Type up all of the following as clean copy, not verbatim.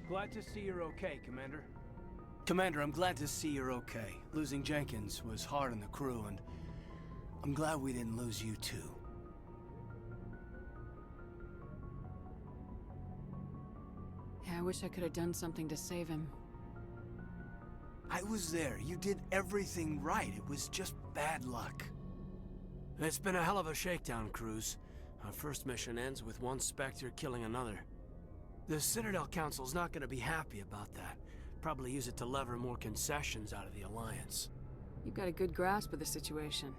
Glad to see you're okay, Commander. Commander, I'm glad to see you're okay. Losing Jenkins was hard on the crew, and I'm glad we didn't lose you too. Yeah, I wish I could have done something to save him. I was there. You did everything right. It was just bad luck. It's been a hell of a shakedown, Cruz. Our first mission ends with one Spectre killing another. The Citadel Council's not gonna be happy about that. Probably use it to lever more concessions out of the Alliance. You've got a good grasp of the situation.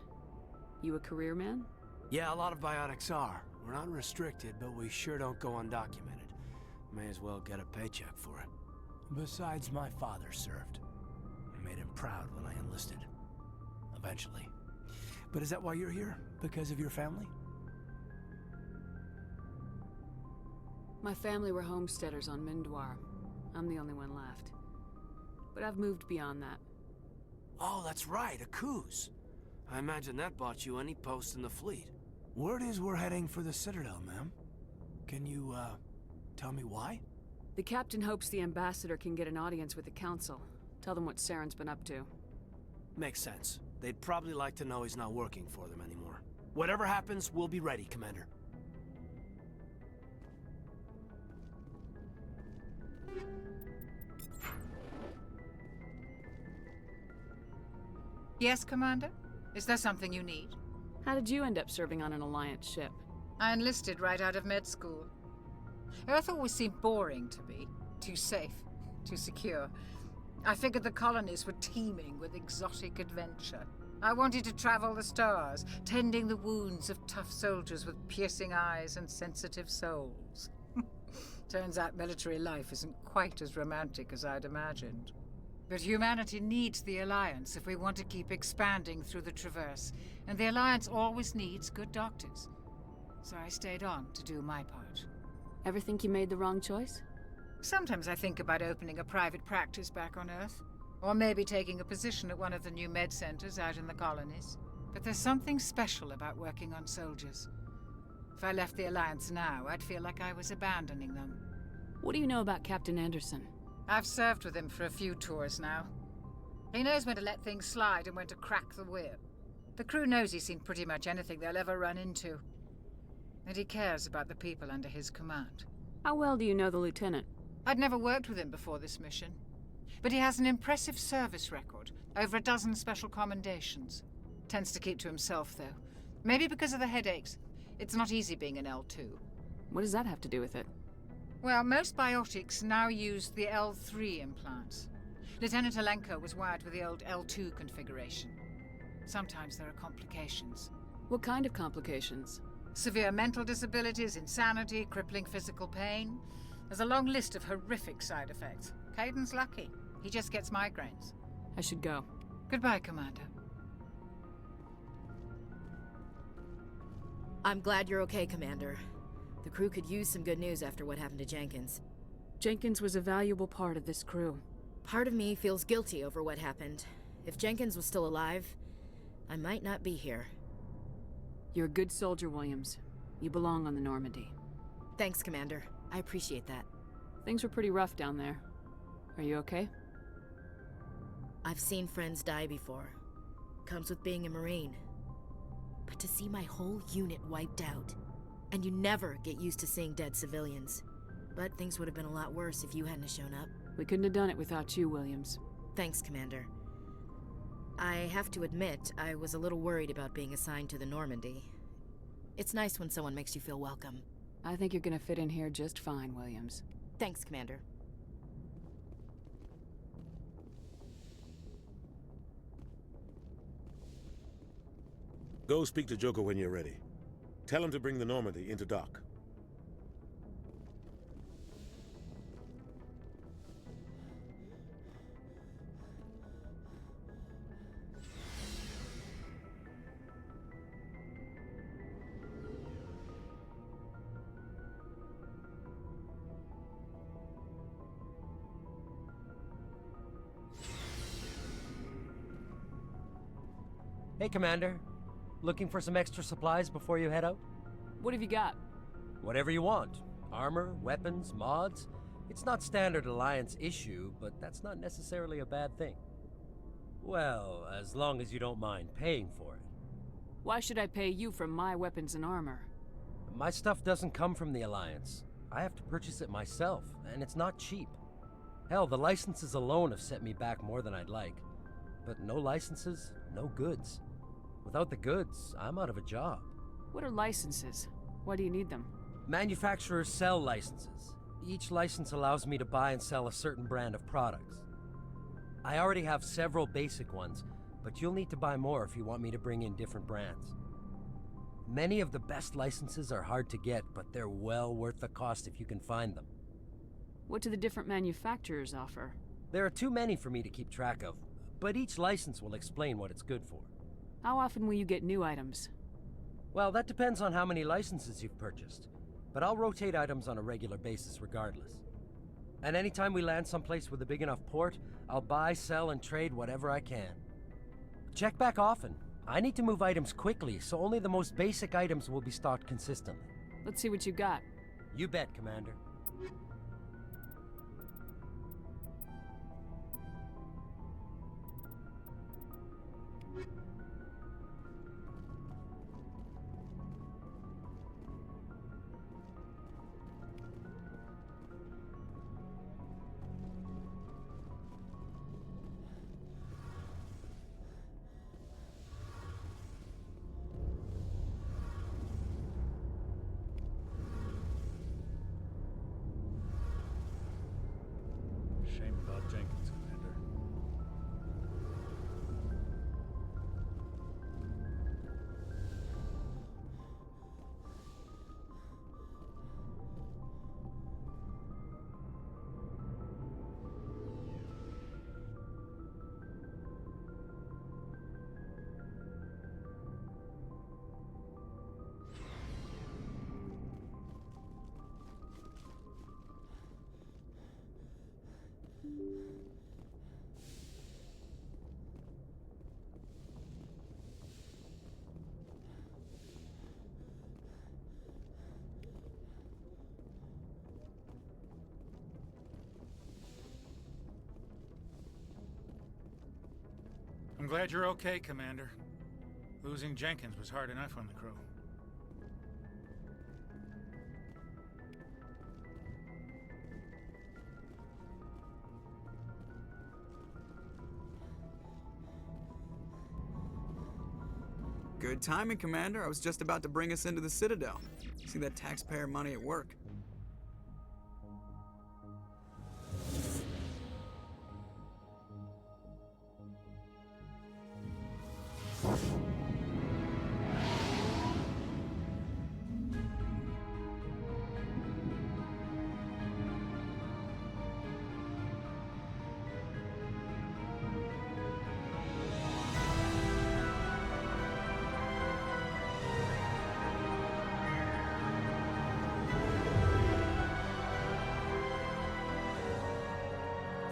You a career man? Yeah, a lot of biotics are. We're not restricted, but we sure don't go undocumented. May as well get a paycheck for it. Besides, my father served. I made him proud when I enlisted. Eventually. But is that why you're here? Because of your family? My family were homesteaders on Mindwar. I'm the only one left. But I've moved beyond that. Oh, that's right, a Coos. I imagine that bought you any post in the fleet. Word is we're heading for the Citadel, ma'am. Can you, tell me why? The captain hopes the ambassador can get an audience with the council. Tell them what Saren's been up to. Makes sense. They'd probably like to know he's not working for them anymore. Whatever happens, we'll be ready, Commander. Yes, Commander? Is there something you need? How did you end up serving on an Alliance ship? I enlisted right out of med school. Earth always seemed boring to me. Too safe, too secure. I figured the colonies were teeming with exotic adventure. I wanted to travel the stars, tending the wounds of tough soldiers with piercing eyes and sensitive souls. Turns out military life isn't quite as romantic as I'd imagined. But humanity needs the Alliance if we want to keep expanding through the Traverse, and the Alliance always needs good doctors. So I stayed on to do my part. Ever think you made the wrong choice? Sometimes I think about opening a private practice back on Earth, or maybe taking a position at one of the new med centers out in the colonies. But there's something special about working on soldiers. If I left the Alliance now, I'd feel like I was abandoning them. What do you know about Captain Anderson? I've served with him for a few tours now. He knows when to let things slide and when to crack the whip. The crew knows he's seen pretty much anything they'll ever run into. And he cares about the people under his command. How well do you know the lieutenant? I'd never worked with him before this mission. But he has an impressive service record, over a dozen special commendations. Tends to keep to himself, though. Maybe because of the headaches. It's not easy being an L2. What does that have to do with it? Well, most biotics now use the L3 implants. Lieutenant Alenko was wired with the old L2 configuration. Sometimes there are complications. What kind of complications? Severe mental disabilities, insanity, crippling physical pain. There's a long list of horrific side effects. Caden's lucky. He just gets migraines. I should go. Goodbye, Commander. I'm glad you're okay, Commander. The crew could use some good news after what happened to Jenkins. Jenkins was a valuable part of this crew. Part of me feels guilty over what happened. If Jenkins was still alive, I might not be here. You're a good soldier, Williams. You belong on the Normandy. Thanks, Commander. I appreciate that. Things were pretty rough down there. Are you okay? I've seen friends die before. Comes with being a Marine. But to see my whole unit wiped out, and you never get used to seeing dead civilians. But things would have been a lot worse if you hadn't shown up. We couldn't have done it without you, Williams. Thanks, Commander. I have to admit, I was a little worried about being assigned to the Normandy. It's nice when someone makes you feel welcome. I think you're gonna fit in here just fine, Williams. Thanks, Commander. Go speak to Joker when you're ready. Tell him to bring the Normandy into dock. Hey, Commander. Looking for some extra supplies before you head out? What have you got? Whatever you want. Armor, weapons, mods. It's not standard Alliance issue, but that's not necessarily a bad thing. Well, as long as you don't mind paying for it. Why should I pay you for my weapons and armor? My stuff doesn't come from the Alliance. I have to purchase it myself, and it's not cheap. Hell, the licenses alone have set me back more than I'd like. But no licenses, no goods. Without the goods, I'm out of a job. What are licenses? Why do you need them? Manufacturers sell licenses. Each license allows me to buy and sell a certain brand of products. I already have several basic ones, but you'll need to buy more if you want me to bring in different brands. Many of the best licenses are hard to get, but they're well worth the cost if you can find them. What do the different manufacturers offer? There are too many for me to keep track of, but each license will explain what it's good for. How often will you get new items? Well, that depends on how many licenses you've purchased, but I'll rotate items on a regular basis regardless. And anytime we land someplace with a big enough port, I'll buy, sell, and trade whatever I can. Check back often. I need to move items quickly, so only the most basic items will be stocked consistently. Let's see what you got. You bet, Commander. Shame about Jenkins, Commander. I'm glad you're okay, Commander. Losing Jenkins was hard enough on the crew. Good timing, Commander. I was just about to bring us into the Citadel. See that taxpayer money at work.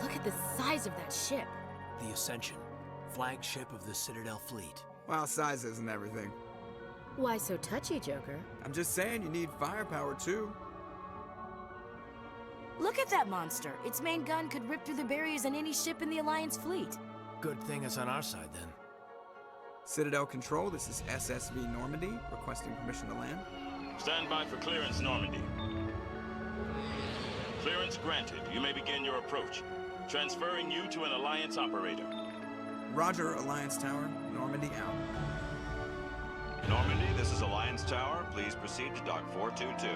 Look at the size of that ship. The Ascension, flagship of the Citadel fleet. Well, size isn't everything. Why so touchy, Joker? I'm just saying you need firepower, too. Look at that monster. Its main gun could rip through the barriers in any ship in the Alliance fleet. Good thing it's on our side, then. Citadel Control, this is SSV Normandy, requesting permission to land. Stand by for clearance, Normandy. Clearance granted. You may begin your approach. Transferring you to an Alliance operator. Roger, Alliance Tower. Normandy out. Normandy, this is Alliance Tower. Please proceed to Dock 422.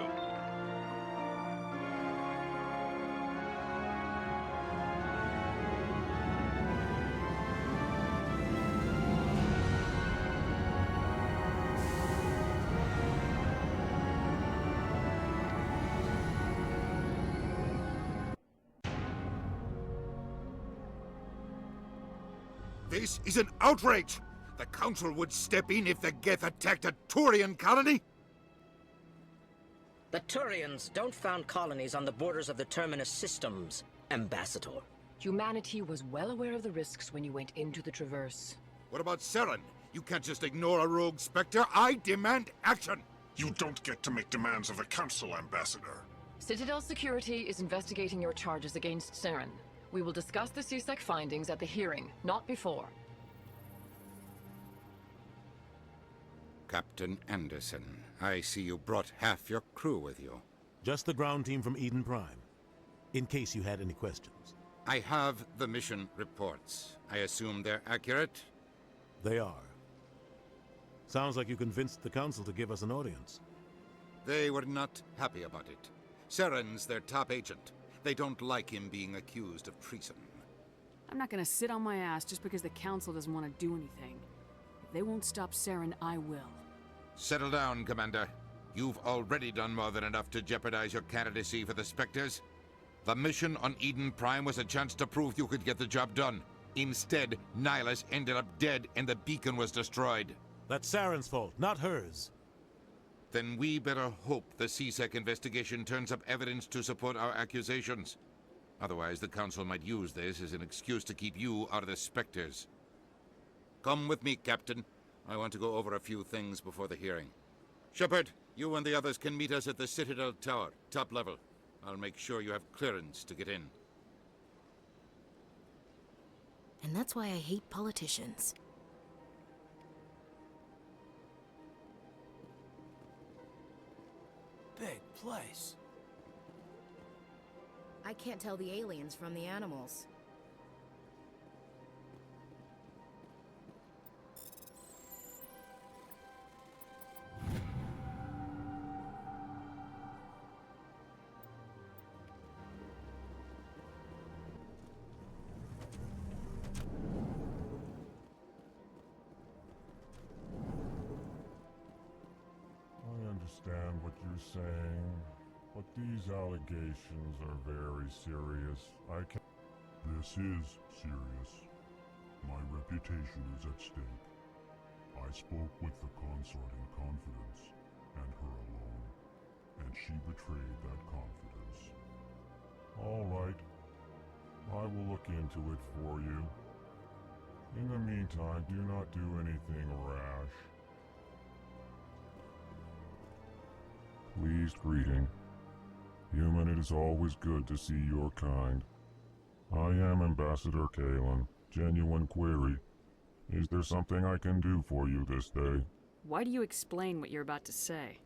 This is an outrage! The Council would step in if the Geth attacked a Turian colony? The Turians don't found colonies on the borders of the Terminus systems, Ambassador. Humanity was well aware of the risks when you went into the Traverse. What about Seren? You can't just ignore a rogue Spectre. I demand action! You don't get to make demands of the Council, Ambassador. Citadel Security is investigating your charges against Saren. We will discuss the CSEC findings at the hearing, not before. Captain Anderson, I see you brought half your crew with you. Just the ground team from Eden Prime, in case you had any questions. I have the mission reports. I assume they're accurate? They are. Sounds like you convinced the Council to give us an audience. They were not happy about it. Saren's their top agent. They don't like him being accused of treason. I'm not gonna sit on my ass just because the Council doesn't want to do anything. If they won't stop Saren, I will. Settle down, Commander. You've already done more than enough to jeopardize your candidacy for the Spectres. The mission on Eden Prime was a chance to prove you could get the job done. Instead, Nihilus ended up dead and the beacon was destroyed. That's Saren's fault, not hers. Then we better hope the CSEC investigation turns up evidence to support our accusations. Otherwise, the Council might use this as an excuse to keep you out of the Spectres. Come with me, Captain. I want to go over a few things before the hearing. Shepard, you and the others can meet us at the Citadel Tower, top level. I'll make sure you have clearance to get in. And that's why I hate politicians. Big place. I can't tell the aliens from the animals. Understand what you're saying, but these allegations are very serious. This is serious. My reputation is at stake. I spoke with the consort in confidence, and her alone, and she betrayed that confidence. All right. I will look into it for you. In the meantime, do not do anything rash. Pleased greeting. Human, it is always good to see your kind. I am Ambassador Kalen. Genuine query. Is there something I can do for you this day? Why do you explain what you're about to say?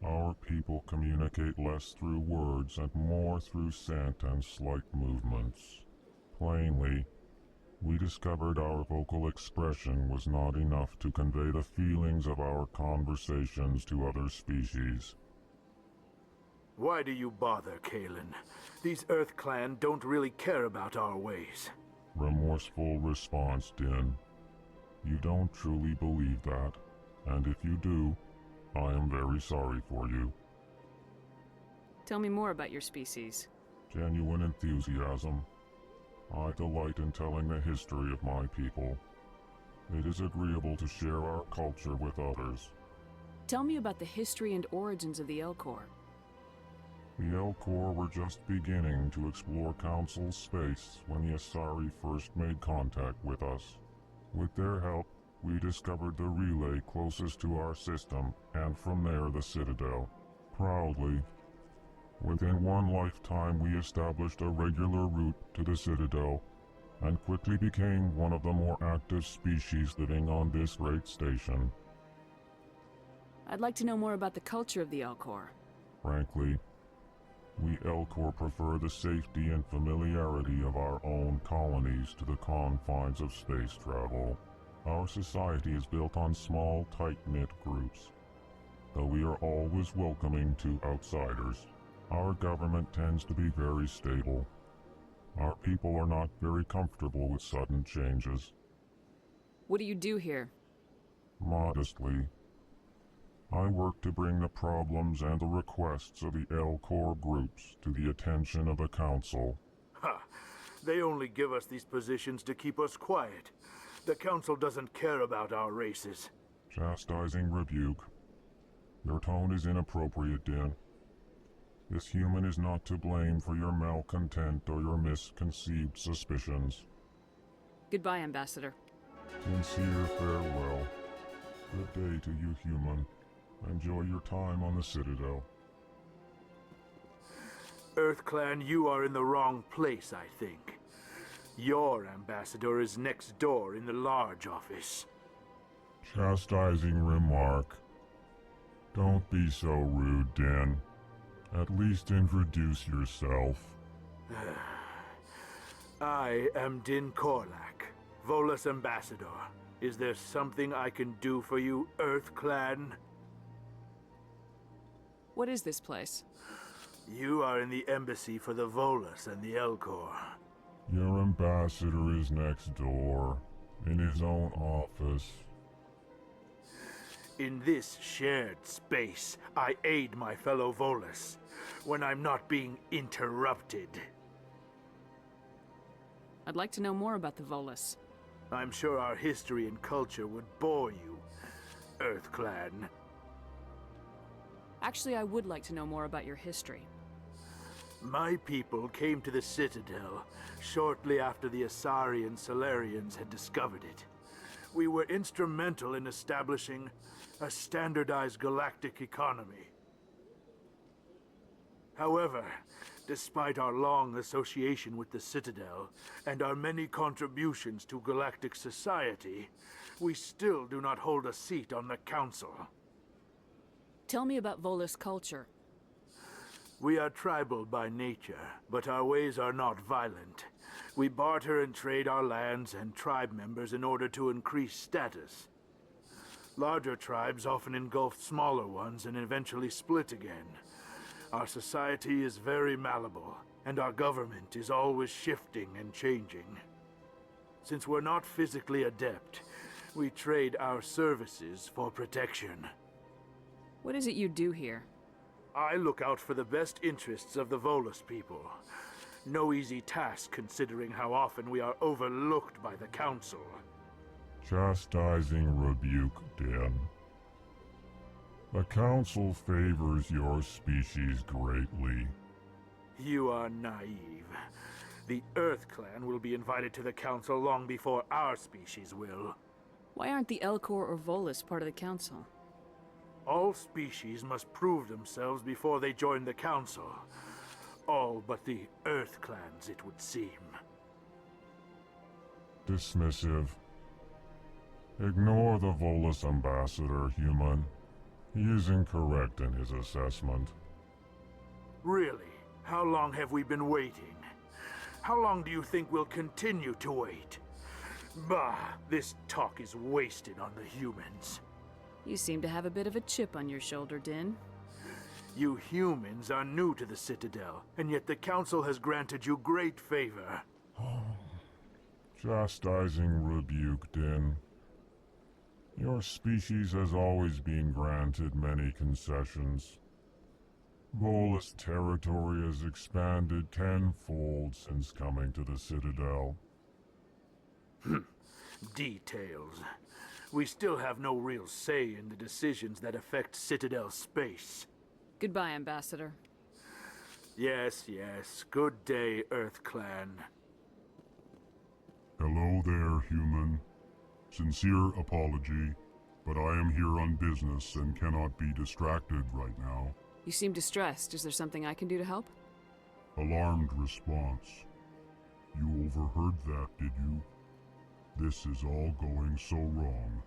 Our people communicate less through words and more through scent and slight movements. Plainly, we discovered our vocal expression was not enough to convey the feelings of our conversations to other species. Why do you bother, Kalen? These Earth Clan don't really care about our ways. Remorseful response, Din. You don't truly believe that, and if you do, I am very sorry for you. Tell me more about your species. Genuine enthusiasm. I delight in telling the history of my people. It is agreeable to share our culture with others. Tell me about the history and origins of the Elcor. The Elcor were just beginning to explore Council space when the Asari first made contact with us. With their help, we discovered the relay closest to our system, and from there the Citadel. Proudly, within one lifetime we established a regular route to the Citadel, and quickly became one of the more active species living on this great station. I'd like to know more about the culture of the Elcor. Frankly, we Elcor prefer the safety and familiarity of our own colonies to the confines of space travel. Our society is built on small, tight-knit groups. Though we are always welcoming to outsiders, our government tends to be very stable. Our people are not very comfortable with sudden changes. What do you do here? Modestly, I work to bring the problems and the requests of the Elcor groups to the attention of the Council. Ha! They only give us these positions to keep us quiet. The Council doesn't care about our races. Chastising rebuke. Your tone is inappropriate, Din. This human is not to blame for your malcontent or your misconceived suspicions. Goodbye, Ambassador. Sincere farewell. Good day to you, human. Enjoy your time on the Citadel. EarthClan, you are in the wrong place, I think. Your ambassador is next door in the large office. Chastising remark. Don't be so rude, Din. At least introduce yourself. I am Din Korlak, Volus ambassador. Is there something I can do for you, EarthClan? What is this place? You are in the embassy for the Volus and the Elcor. Your ambassador is next door, in his own office. In this shared space, I aid my fellow Volus when I'm not being interrupted. I'd like to know more about the Volus. I'm sure our history and culture would bore you, EarthClan. Actually, I would like to know more about your history. My people came to the Citadel shortly after the Asari and Solarians had discovered it. We were instrumental in establishing a standardized galactic economy. However, despite our long association with the Citadel and our many contributions to galactic society, we still do not hold a seat on the Council. Tell me about Volus culture. We are tribal by nature, but our ways are not violent. We barter and trade our lands and tribe members in order to increase status. Larger tribes often engulf smaller ones and eventually split again. Our society is very malleable, and our government is always shifting and changing. Since we're not physically adept, we trade our services for protection. What is it you do here? I look out for the best interests of the Volus people. No easy task considering how often we are overlooked by the Council. Chastising rebuke, Din. The Council favors your species greatly. You are naive. The EarthClan will be invited to the Council long before our species will. Why aren't the Elcor or Volus part of the Council? All species must prove themselves before they join the Council. All but the EarthClans, it would seem. Dismissive. Ignore the Volus ambassador, human. He is incorrect in his assessment. Really? How long have we been waiting? How long do you think we'll continue to wait? Bah, this talk is wasted on the humans. You seem to have a bit of a chip on your shoulder, Din. You humans are new to the Citadel, and yet the Council has granted you great favor. Chastising rebuke, Din. Your species has always been granted many concessions. Volus territory has expanded tenfold since coming to the Citadel. Details. We still have no real say in the decisions that affect Citadel space. Goodbye, Ambassador. Yes, yes. Good day, EarthClan. Hello there, human. Sincere apology, but I am here on business and cannot be distracted right now. You seem distressed. Is there something I can do to help? Alarmed response. You overheard that, did you? This is all going so wrong,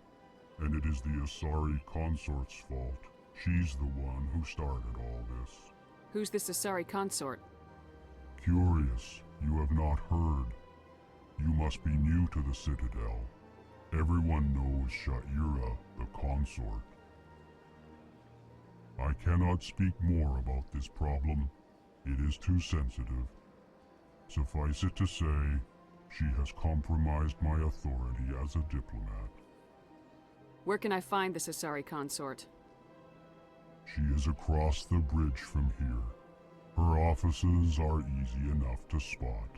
and it is the Asari consort's fault. She's the one who started all this. Who's this Asari consort? Curious, you have not heard. You must be new to the Citadel. Everyone knows Sha'ira, the consort. I cannot speak more about this problem. It is too sensitive. Suffice it to say, she has compromised my authority as a diplomat. Where can I find this Asari consort? She is across the bridge from here. Her offices are easy enough to spot.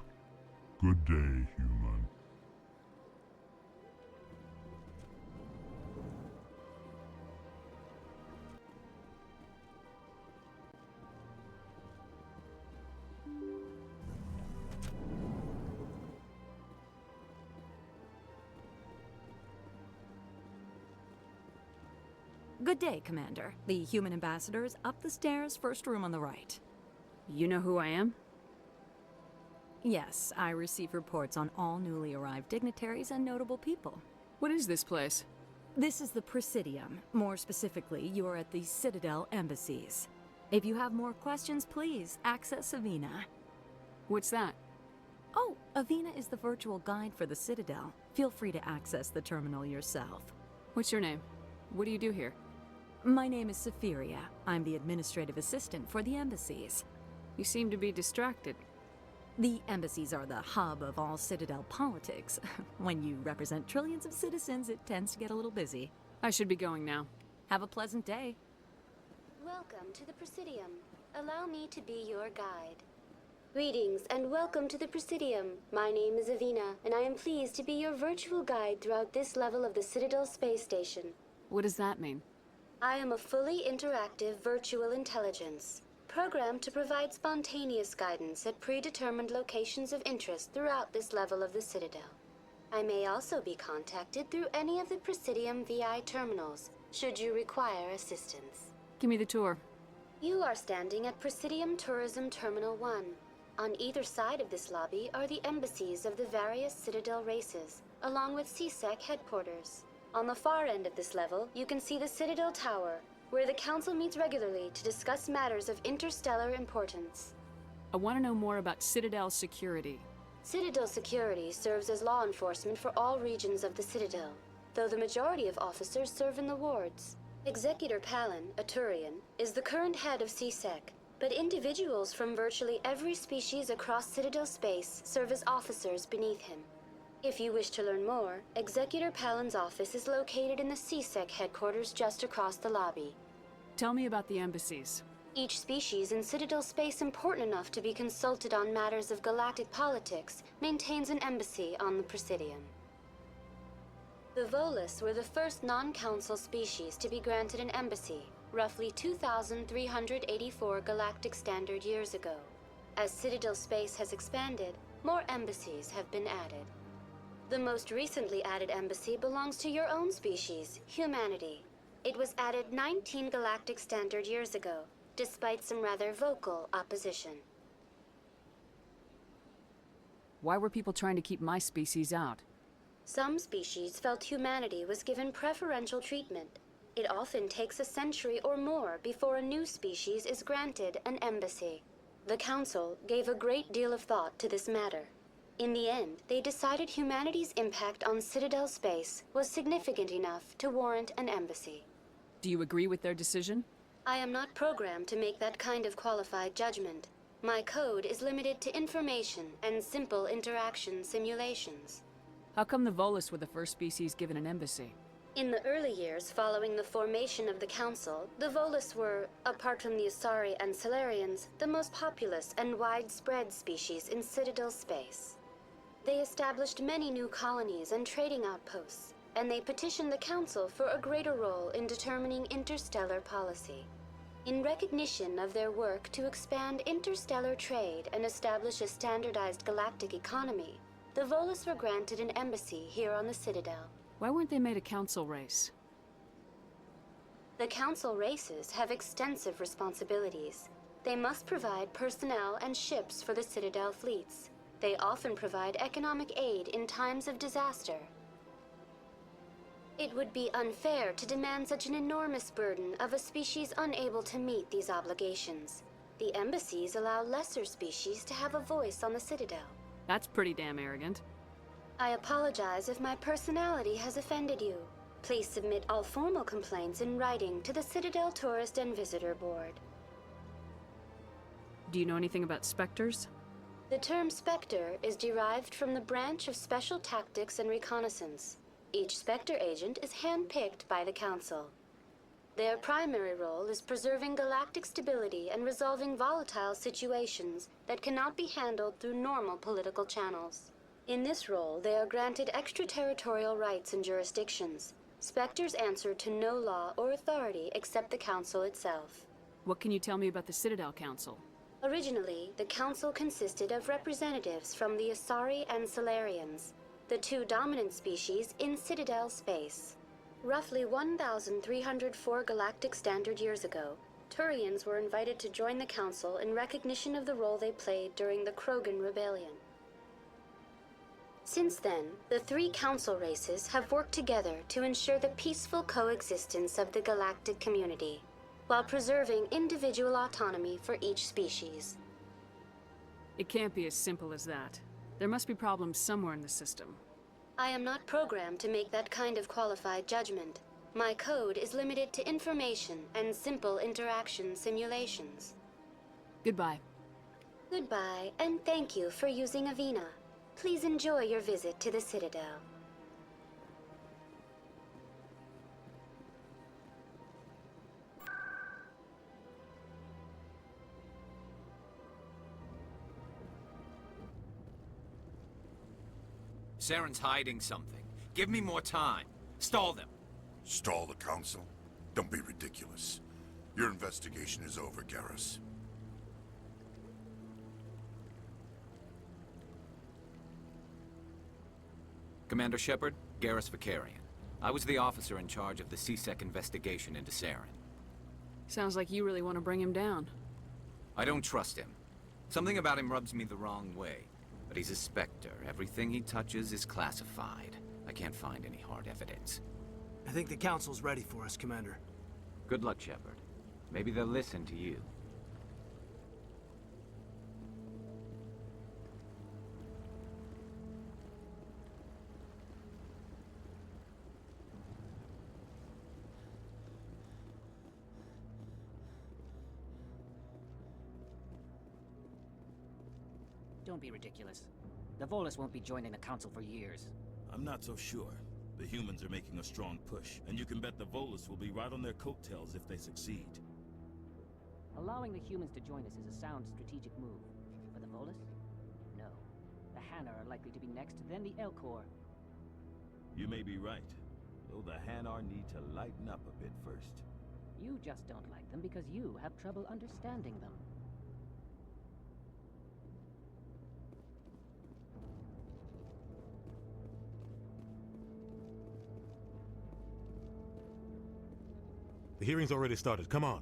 Good day, human. Good day, Commander. The human ambassador is up the stairs, first room on the right. You know who I am? Yes, I receive reports on all newly arrived dignitaries and notable people. What is this place? This is the Presidium. More specifically, you are at the Citadel embassies. If you have more questions, please access Avina. What's that? Oh, Avina is the virtual guide for the Citadel. Feel free to access the terminal yourself. What's your name? What do you do here? My name is Safiria. I'm the administrative assistant for the embassies. You seem to be distracted. The embassies are the hub of all Citadel politics. When you represent trillions of citizens, it tends to get a little busy. I should be going now. Have a pleasant day. Welcome to the Presidium. Allow me to be your guide. Greetings and welcome to the Presidium. My name is Avina, and I am pleased to be your virtual guide throughout this level of the Citadel space station. What does that mean? I am a fully interactive virtual intelligence, programmed to provide spontaneous guidance at predetermined locations of interest throughout this level of the Citadel. I may also be contacted through any of the Presidium VI terminals, should you require assistance. Give me the tour. You are standing at Presidium Tourism Terminal 1. On either side of this lobby are the embassies of the various Citadel races, along with CSEC headquarters. On the far end of this level, you can see the Citadel Tower, where the Council meets regularly to discuss matters of interstellar importance. I want to know more about Citadel security. Citadel security serves as law enforcement for all regions of the Citadel, though the majority of officers serve in the wards. Executor Palin, a Turian, is the current head of CSEC, but individuals from virtually every species across Citadel space serve as officers beneath him. If you wish to learn more, Executor Palin's office is located in the CSEC headquarters just across the lobby. Tell me about the embassies. Each species in Citadel space important enough to be consulted on matters of galactic politics maintains an embassy on the Presidium. The Volus were the first non-council species to be granted an embassy, roughly 2,384 galactic standard years ago. As Citadel space has expanded, more embassies have been added. The most recently added embassy belongs to your own species, humanity. It was added 19 galactic standard years ago, despite some rather vocal opposition. Why were people trying to keep my species out? Some species felt humanity was given preferential treatment. It often takes a century or more before a new species is granted an embassy. The Council gave a great deal of thought to this matter. In the end, they decided humanity's impact on Citadel space was significant enough to warrant an embassy. Do you agree with their decision? I am not programmed to make that kind of qualified judgment. My code is limited to information and simple interaction simulations. How come the Volus were the first species given an embassy? In the early years following the formation of the Council, the Volus were, apart from the Asari and Solarians, the most populous and widespread species in Citadel space. They established many new colonies and trading outposts, and they petitioned the Council for a greater role in determining interstellar policy. In recognition of their work to expand interstellar trade and establish a standardized galactic economy, the Volus were granted an embassy here on the Citadel. Why weren't they made a council race? The Council races have extensive responsibilities. They must provide personnel and ships for the Citadel fleets. They often provide economic aid in times of disaster. It would be unfair to demand such an enormous burden of a species unable to meet these obligations. The embassies allow lesser species to have a voice on the Citadel. That's pretty damn arrogant. I apologize if my personality has offended you. Please submit all formal complaints in writing to the Citadel Tourist and Visitor Board. Do you know anything about specters? The term Spectre is derived from the branch of Special Tactics and Reconnaissance. Each Spectre agent is handpicked by the Council. Their primary role is preserving galactic stability and resolving volatile situations that cannot be handled through normal political channels. In this role, they are granted extraterritorial rights and jurisdictions. Spectres answer to no law or authority except the Council itself. What can you tell me about the Citadel Council? Originally, the Council consisted of representatives from the Asari and Solarians, the two dominant species in Citadel space. Roughly 1,304 galactic standard years ago, Turians were invited to join the Council in recognition of the role they played during the Krogan Rebellion. Since then, the 3 Council races have worked together to ensure the peaceful coexistence of the galactic community, while preserving individual autonomy for each species. It can't be as simple as that. There must be problems somewhere in the system. I am not programmed to make that kind of qualified judgment. My code is limited to information and simple interaction simulations. Goodbye. Goodbye, and thank you for using Avina. Please enjoy your visit to the Citadel. Saren's hiding something. Give me more time. Stall them. Stall the Council? Don't be ridiculous. Your investigation is over, Garrus. Commander Shepard, Garrus Vicarian. I was the officer in charge of the CSEC investigation into Saren. Sounds like you really want to bring him down. I don't trust him. Something about him rubs me the wrong way. But he's a Spectre. Everything he touches is classified. I can't find any hard evidence. I think the Council's ready for us, Commander. Good luck, Shepard. Maybe they'll listen to you. Don't be ridiculous. The Volus won't be joining the Council for years. I'm not so sure. The humans are making a strong push, and you can bet the Volus will be right on their coattails if they succeed. Allowing the humans to join us is a sound strategic move. For the Volus? No. The Hanar are likely to be next, then the Elcor. You may be right, though the Hanar need to lighten up a bit first. You just don't like them because you have trouble understanding them. The hearing's already started. Come on.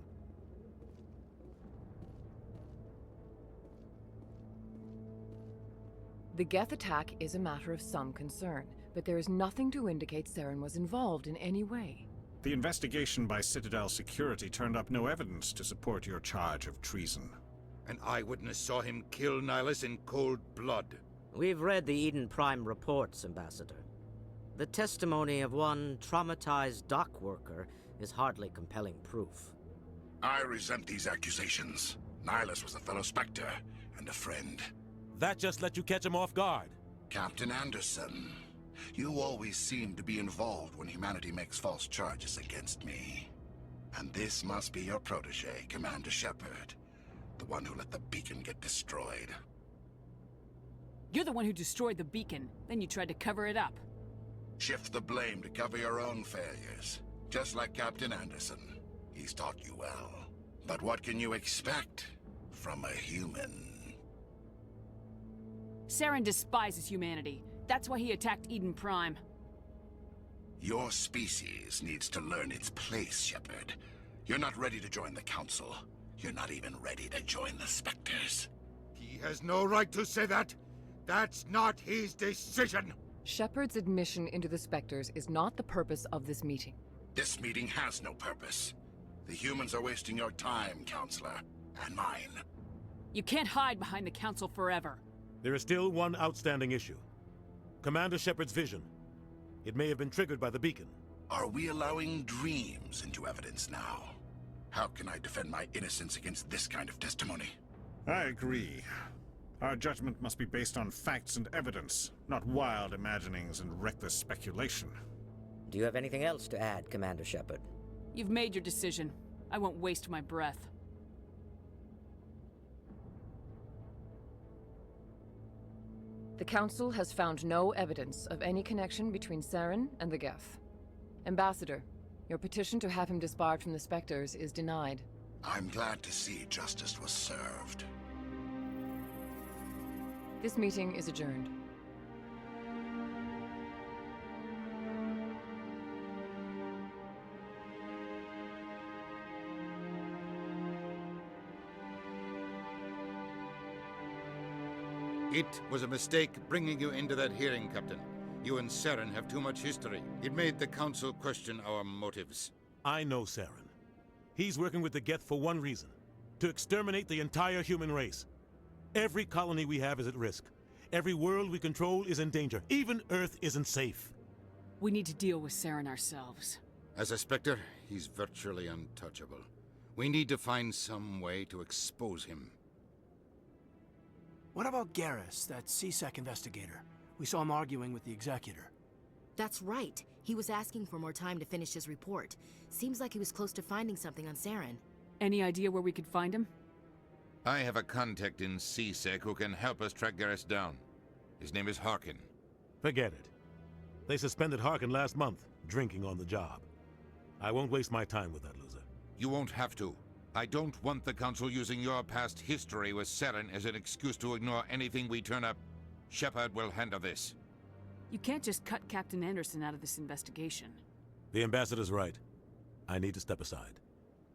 The Geth attack is a matter of some concern, but there is nothing to indicate Saren was involved in any way. The investigation by Citadel Security turned up no evidence to support your charge of treason. An eyewitness saw him kill Nihilus in cold blood. We've read the Eden Prime reports, Ambassador. The testimony of one traumatized dock worker is hardly compelling proof. I resent these accusations. Nihilus was a fellow Spectre and a friend. That just let you catch him off guard. Captain Anderson, you always seem to be involved when humanity makes false charges against me. And this must be your protege, Commander Shepard. The one who let the beacon get destroyed. You're the one who destroyed the beacon, then you tried to cover it up. Shift the blame to cover your own failures. Just like Captain Anderson. He's taught you well. But what can you expect from a human? Saren despises humanity. That's why he attacked Eden Prime. Your species needs to learn its place, Shepard. You're not ready to join the Council. You're not even ready to join the Spectres. He has no right to say that. That's not his decision. Shepard's admission into the Spectres is not the purpose of this meeting. This meeting has no purpose. The humans are wasting your time, Counselor, and mine. You can't hide behind the Council forever. There is still one outstanding issue. Commander Shepard's vision. It may have been triggered by the beacon. Are we allowing dreams into evidence now? How can I defend my innocence against this kind of testimony? I agree. Our judgment must be based on facts and evidence, not wild imaginings and reckless speculation. Do you have anything else to add, Commander Shepard? You've made your decision. I won't waste my breath. The Council has found no evidence of any connection between Saren and the Geth. Ambassador, your petition to have him disbarred from the Spectres is denied. I'm glad to see justice was served. This meeting is adjourned. It was a mistake bringing you into that hearing, Captain. You and Saren have too much history. It made the Council question our motives. I know Saren. He's working with the Geth for one reason. To exterminate the entire human race. Every colony we have is at risk. Every world we control is in danger. Even Earth isn't safe. We need to deal with Saren ourselves. As a Spectre, he's virtually untouchable. We need to find some way to expose him. What about Garrus, that CSEC investigator? We saw him arguing with the Executor. That's right. He was asking for more time to finish his report. Seems like he was close to finding something on Saren. Any idea where we could find him? I have a contact in CSEC who can help us track Garrus down. His name is Harkin. Forget it. They suspended Harkin last month, drinking on the job. I won't waste my time with that loser. You won't have to. I don't want the Council using your past history with Saren as an excuse to ignore anything we turn up. Shepard will handle this. You can't just cut Captain Anderson out of this investigation. The Ambassador's right. I need to step aside.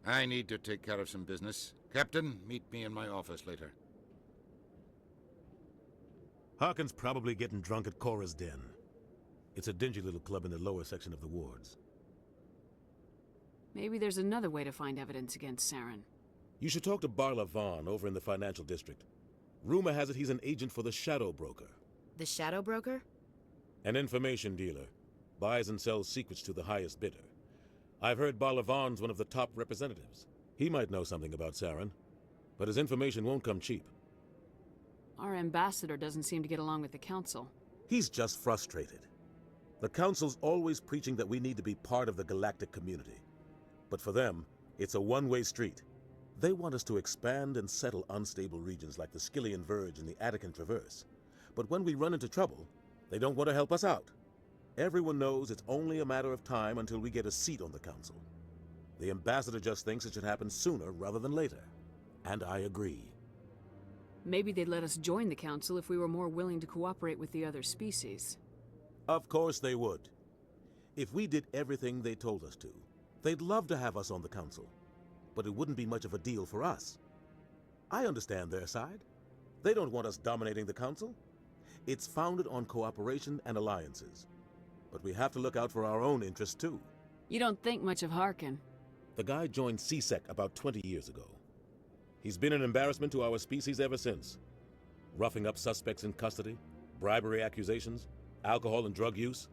I need to take care of some business. Captain, meet me in my office later. Harkin's probably getting drunk at Cora's Den. It's a dingy little club in the lower section of the wards. Maybe there's another way to find evidence against Saren. You should talk to Barla Vaughn over in the financial district. Rumor has it he's an agent for the Shadow Broker. The Shadow Broker? An information dealer. Buys and sells secrets to the highest bidder. I've heard Barla Vaughn's one of the top representatives. He might know something about Saren, but his information won't come cheap. Our ambassador doesn't seem to get along with the Council. He's just frustrated. The Council's always preaching that we need to be part of the galactic community. But for them, it's a one-way street. They want us to expand and settle unstable regions like the Skillian Verge and the Attican Traverse. But when we run into trouble, they don't want to help us out. Everyone knows it's only a matter of time until we get a seat on the Council. The Ambassador just thinks it should happen sooner rather than later. And I agree. Maybe they'd let us join the Council if we were more willing to cooperate with the other species. Of course they would. If we did everything they told us to, they'd love to have us on the Council. But it wouldn't be much of a deal for us. I understand their side. They don't want us dominating the Council. It's founded on cooperation and alliances. But we have to look out for our own interests, too. You don't think much of Harkin. The guy joined CSEC about 20 years ago. He's been an embarrassment to our species ever since. Roughing up suspects in custody, bribery accusations, alcohol and drug use.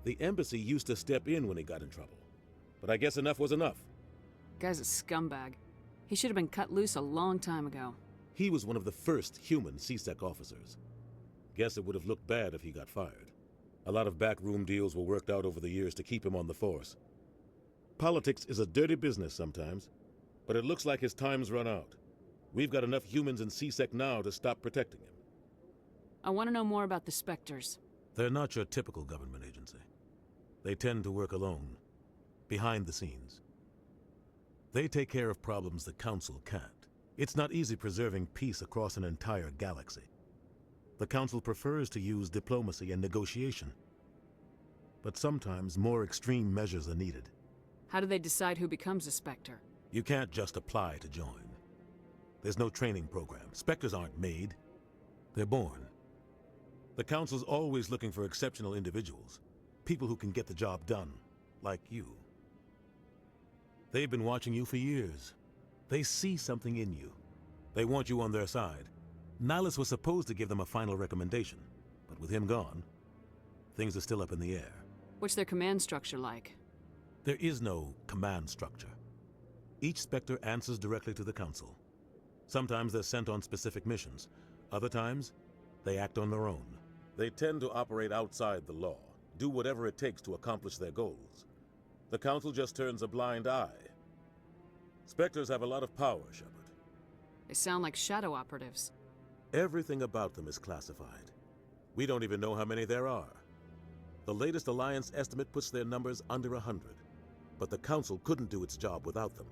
The embassy used to step in when he got in trouble. But I guess enough was enough. Guy's a scumbag. He should have been cut loose a long time ago. He was one of the first human CSEC officers. Guess it would have looked bad if he got fired. A lot of backroom deals were worked out over the years to keep him on the force. Politics is a dirty business sometimes, but it looks like his time's run out. We've got enough humans in CSEC now to stop protecting him. I want to know more about the Spectres. They're not your typical government agency. They tend to work alone, behind the scenes. They take care of problems the Council can't. It's not easy preserving peace across an entire galaxy. The Council prefers to use diplomacy and negotiation. But sometimes more extreme measures are needed. How do they decide who becomes a Spectre? You can't just apply to join. There's no training program. Spectres aren't made. They're born. The Council's always looking for exceptional individuals. People who can get the job done, like you. They've been watching you for years. They see something in you. They want you on their side. Nihilus was supposed to give them a final recommendation, but with him gone, things are still up in the air. What's their command structure like? There is no command structure. Each Spectre answers directly to the Council. Sometimes they're sent on specific missions. Other times, they act on their own. They tend to operate outside the law, do whatever it takes to accomplish their goals. The Council just turns a blind eye. Spectres have a lot of power, Shepard. They sound like shadow operatives. Everything about them is classified. We don't even know how many there are. The latest Alliance estimate puts their numbers under 100, but the Council couldn't do its job without them.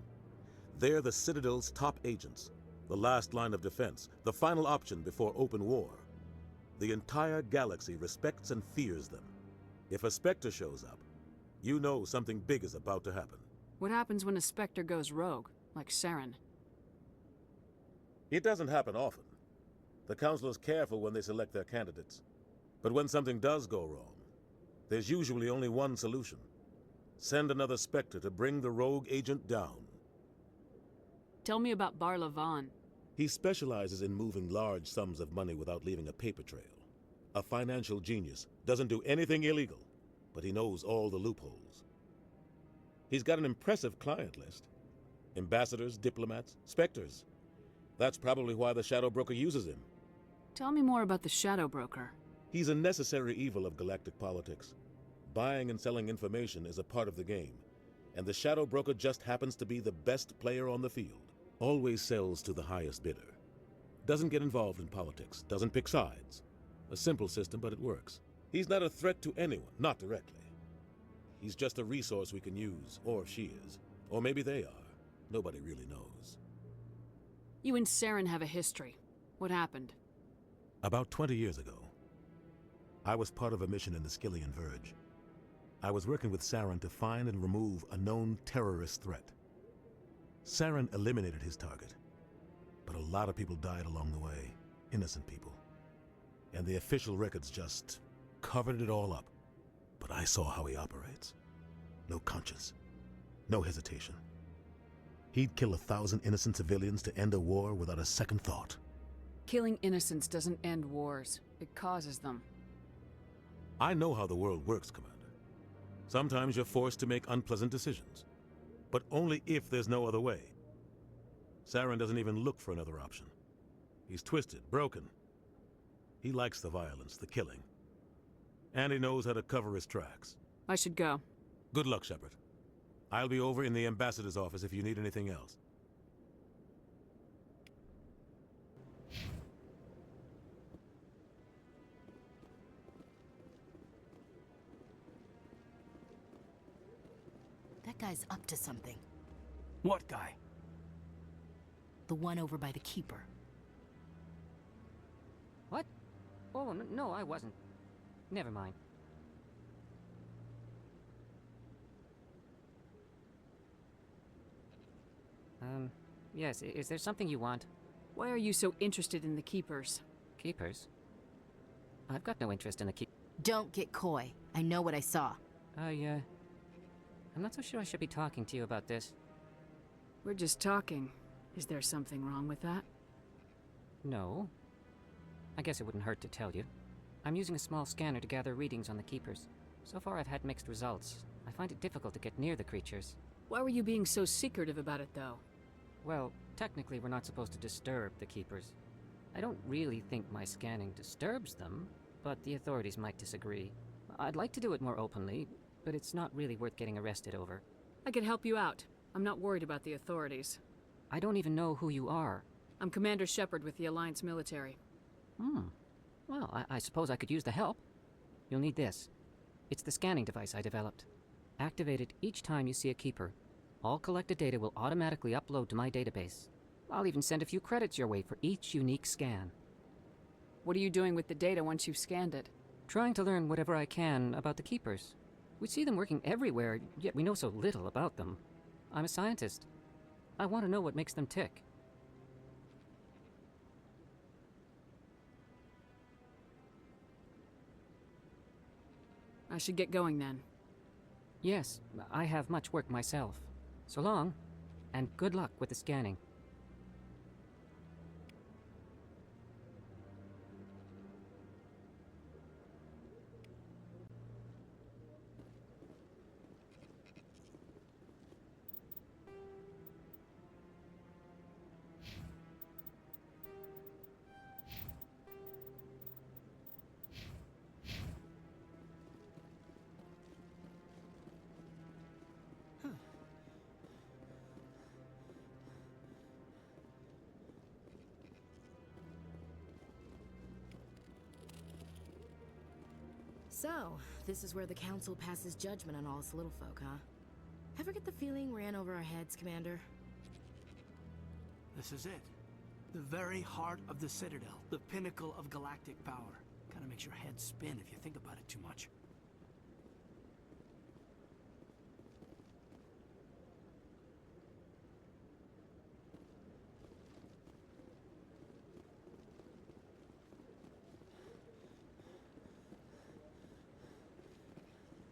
They're the Citadel's top agents, the last line of defense, the final option before open war. The entire galaxy respects and fears them. If a Spectre shows up, you know something big is about to happen. What happens when a Spectre goes rogue, like Saren? It doesn't happen often. The Council is careful when they select their candidates. But when something does go wrong, there's usually only one solution. Send another Spectre to bring the rogue agent down. Tell me about Bar Levon. He specializes in moving large sums of money without leaving a paper trail. A financial genius, doesn't do anything illegal, but he knows all the loopholes. He's got an impressive client list. Ambassadors, diplomats, Spectres. That's probably why the Shadow Broker uses him. Tell me more about the Shadow Broker. He's a necessary evil of galactic politics. Buying and selling information is a part of the game, and the Shadow Broker just happens to be the best player on the field. Always sells to the highest bidder. Doesn't get involved in politics, doesn't pick sides. A simple system, but it works. He's not a threat to anyone, not directly. He's just a resource we can use, or she is. Or maybe they are. Nobody really knows. You and Saren have a history. What happened? About 20 years ago, I was part of a mission in the Skillian Verge. I was working with Saren to find and remove a known terrorist threat. Saren eliminated his target, but a lot of people died along the way, innocent people. And the official records just covered it all up. But I saw how he operates. No conscience, no hesitation. He'd kill 1,000 innocent civilians to end a war without a second thought. Killing innocents doesn't end wars. It causes them. I know how the world works, Commander. Sometimes you're forced to make unpleasant decisions, but only if there's no other way. Saren doesn't even look for another option. He's twisted, broken. He likes the violence, the killing. And he knows how to cover his tracks. I should go. Good luck, Shepard. I'll be over in the ambassador's office if you need anything else. That guy's up to something. What guy? The one over by the Keeper. What? Oh, no, I wasn't. Never mind. Yes, is there something you want? Why are you so interested in the Keepers? Keepers? I've got no interest in the Don't get coy. I know what I saw. I'm not so sure I should be talking to you about this. We're just talking. Is there something wrong with that? No. I guess it wouldn't hurt to tell you. I'm using a small scanner to gather readings on the Keepers. So far I've had mixed results. I find it difficult to get near the creatures. Why were you being so secretive about it, though? Well, technically we're not supposed to disturb the Keepers. I don't really think my scanning disturbs them, but the authorities might disagree. I'd like to do it more openly, but it's not really worth getting arrested over. I could help you out. I'm not worried about the authorities. I don't even know who you are. I'm Commander Shepard with the Alliance military. Well, I suppose I could use the help. You'll need this. It's the scanning device I developed. Activate it each time you see a Keeper. All collected data will automatically upload to my database. I'll even send a few credits your way for each unique scan. What are you doing with the data once you've scanned it? Trying to learn whatever I can about the Keepers. We see them working everywhere, yet we know so little about them. I'm a scientist. I want to know what makes them tick. I should get going then. Yes, I have much work myself. So long, and good luck with the scanning. So, this is where the Council passes judgment on all us little folk, huh? Ever get the feeling we're in over our heads, Commander? This is it. The very heart of the Citadel. The pinnacle of galactic power. Kinda makes your head spin if you think about it too much.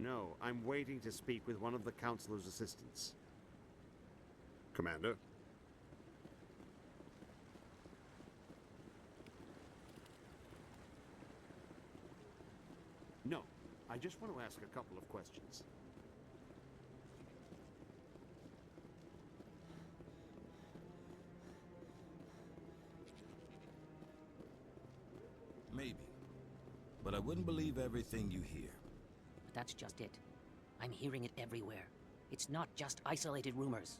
No, I'm waiting to speak with one of the Counselor's assistants. Commander? No, I just want to ask a couple of questions. Maybe. But I wouldn't believe everything you hear. That's just it. I'm hearing it everywhere. It's not just isolated rumors.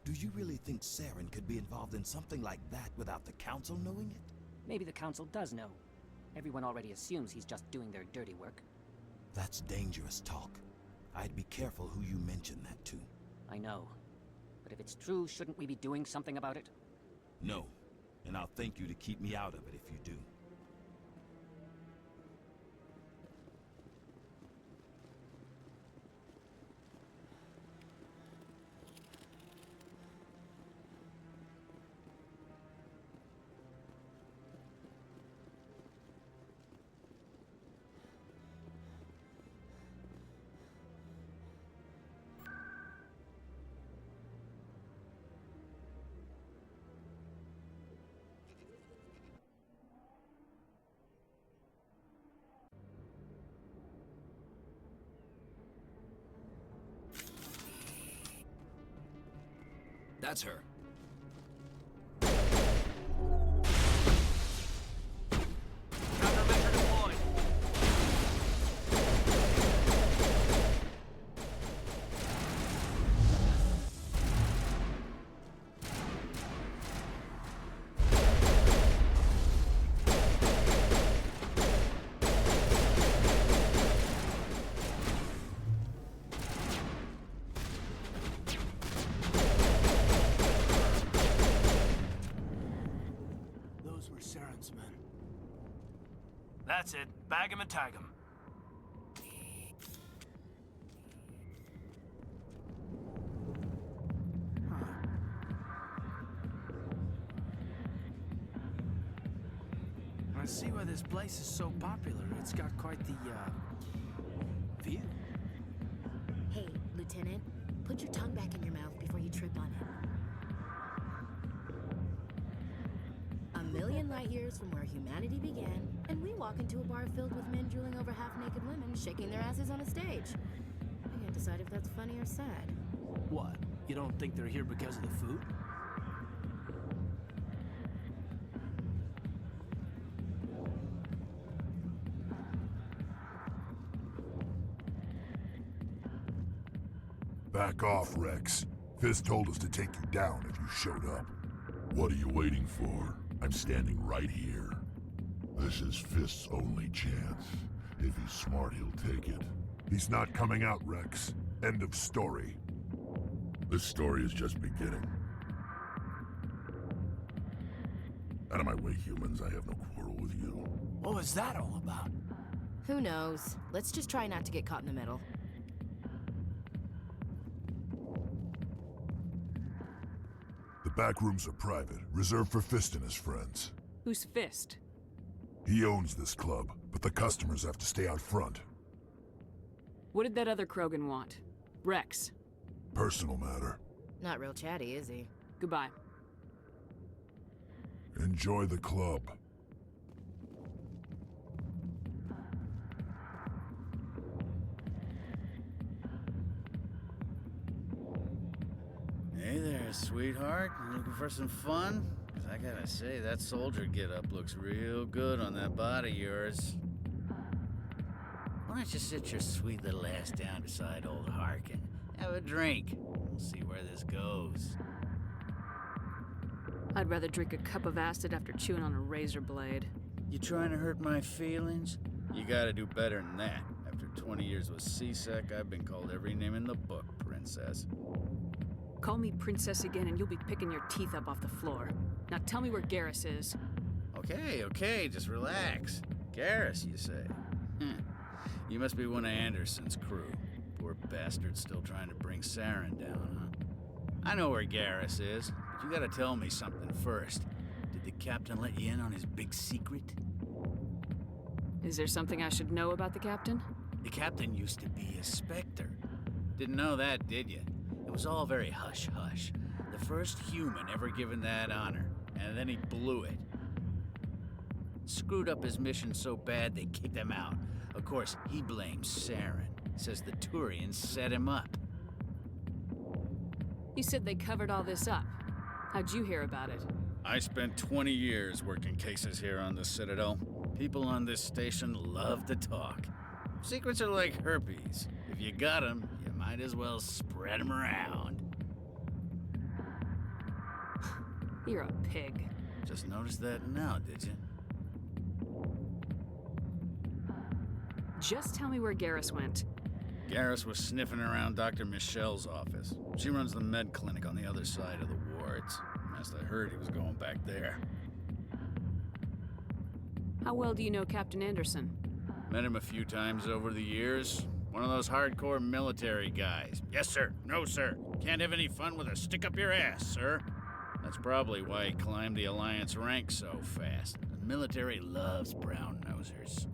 Do you really think Saren could be involved in something like that without the Council knowing it? Maybe the Council does know. Everyone already assumes he's just doing their dirty work. That's dangerous talk. I'd be careful who you mention that to. I know. But if it's true, shouldn't we be doing something about it? No. And I'll thank you to keep me out of it if you do. That's her. Countermeasure deployed. Saren's men. That's it. Bag 'em and tag 'em. I see why this place is so popular. It's got quite the, view. Hey, Lieutenant, put your tongue back in your mouth before you trip on it. A million light years from where humanity began, and we walk into a bar filled with men drooling over half-naked women shaking their asses on a stage. I can't decide if that's funny or sad. What? You don't think they're here because of the food? Back off, Rex. Fist told us to take you down if you showed up. What are you waiting for? I'm standing right here. This is Fist's only chance. If he's smart, he'll take it. He's not coming out, Rex. End of story. This story is just beginning. Out of my way, humans. I have no quarrel with you. What was that all about? Who knows? Let's just try not to get caught in the middle. The back rooms are private, reserved for Fist and his friends. Who's Fist? He owns this club, but the customers have to stay out front. What did that other Krogan want? Rex. Personal matter. Not real chatty, is he? Goodbye. Enjoy the club. Hey there, sweetheart. You looking for some fun? 'Cause I gotta say, that soldier getup looks real good on that body of yours. Why don't you sit your sweet little ass down beside old Harkin? Have a drink. We'll see where this goes. I'd rather drink a cup of acid after chewing on a razor blade. You trying to hurt my feelings? You gotta do better than that. After 20 years with C-Sec, I've been called every name in the book, princess. Call me princess again and you'll be picking your teeth up off the floor. Now tell me where Garrus is. Okay, just relax. Garrus, you say? You must be one of Anderson's crew. Poor bastard still trying to bring Saren down, huh? I know where Garrus is, but you gotta tell me something first. Did the captain let you in on his big secret? Is there something I should know about the captain? The captain used to be a Spectre. Didn't know that, did you? It was all very hush-hush. The first human ever given that honor, and then he blew it. Screwed up his mission so bad they kicked him out. Of course, he blames Saren. Says the Turians set him up. You said they covered all this up. How'd you hear about it? I spent 20 years working cases here on the Citadel. People on this station love to talk. Secrets are like herpes. If you got them, you might as well spread them around. You're a pig. Just noticed that now, did you? Just tell me where Garrus went. Garrus was sniffing around Dr. Michelle's office. She runs the med clinic on the other side of the wards. Last I heard, he was going back there. How well do you know Captain Anderson? Met him a few times over the years. One of those hardcore military guys. Yes, sir. No, sir. Can't have any fun with a stick up your ass, sir. That's probably why he climbed the Alliance ranks so fast. The military loves brown-nosers.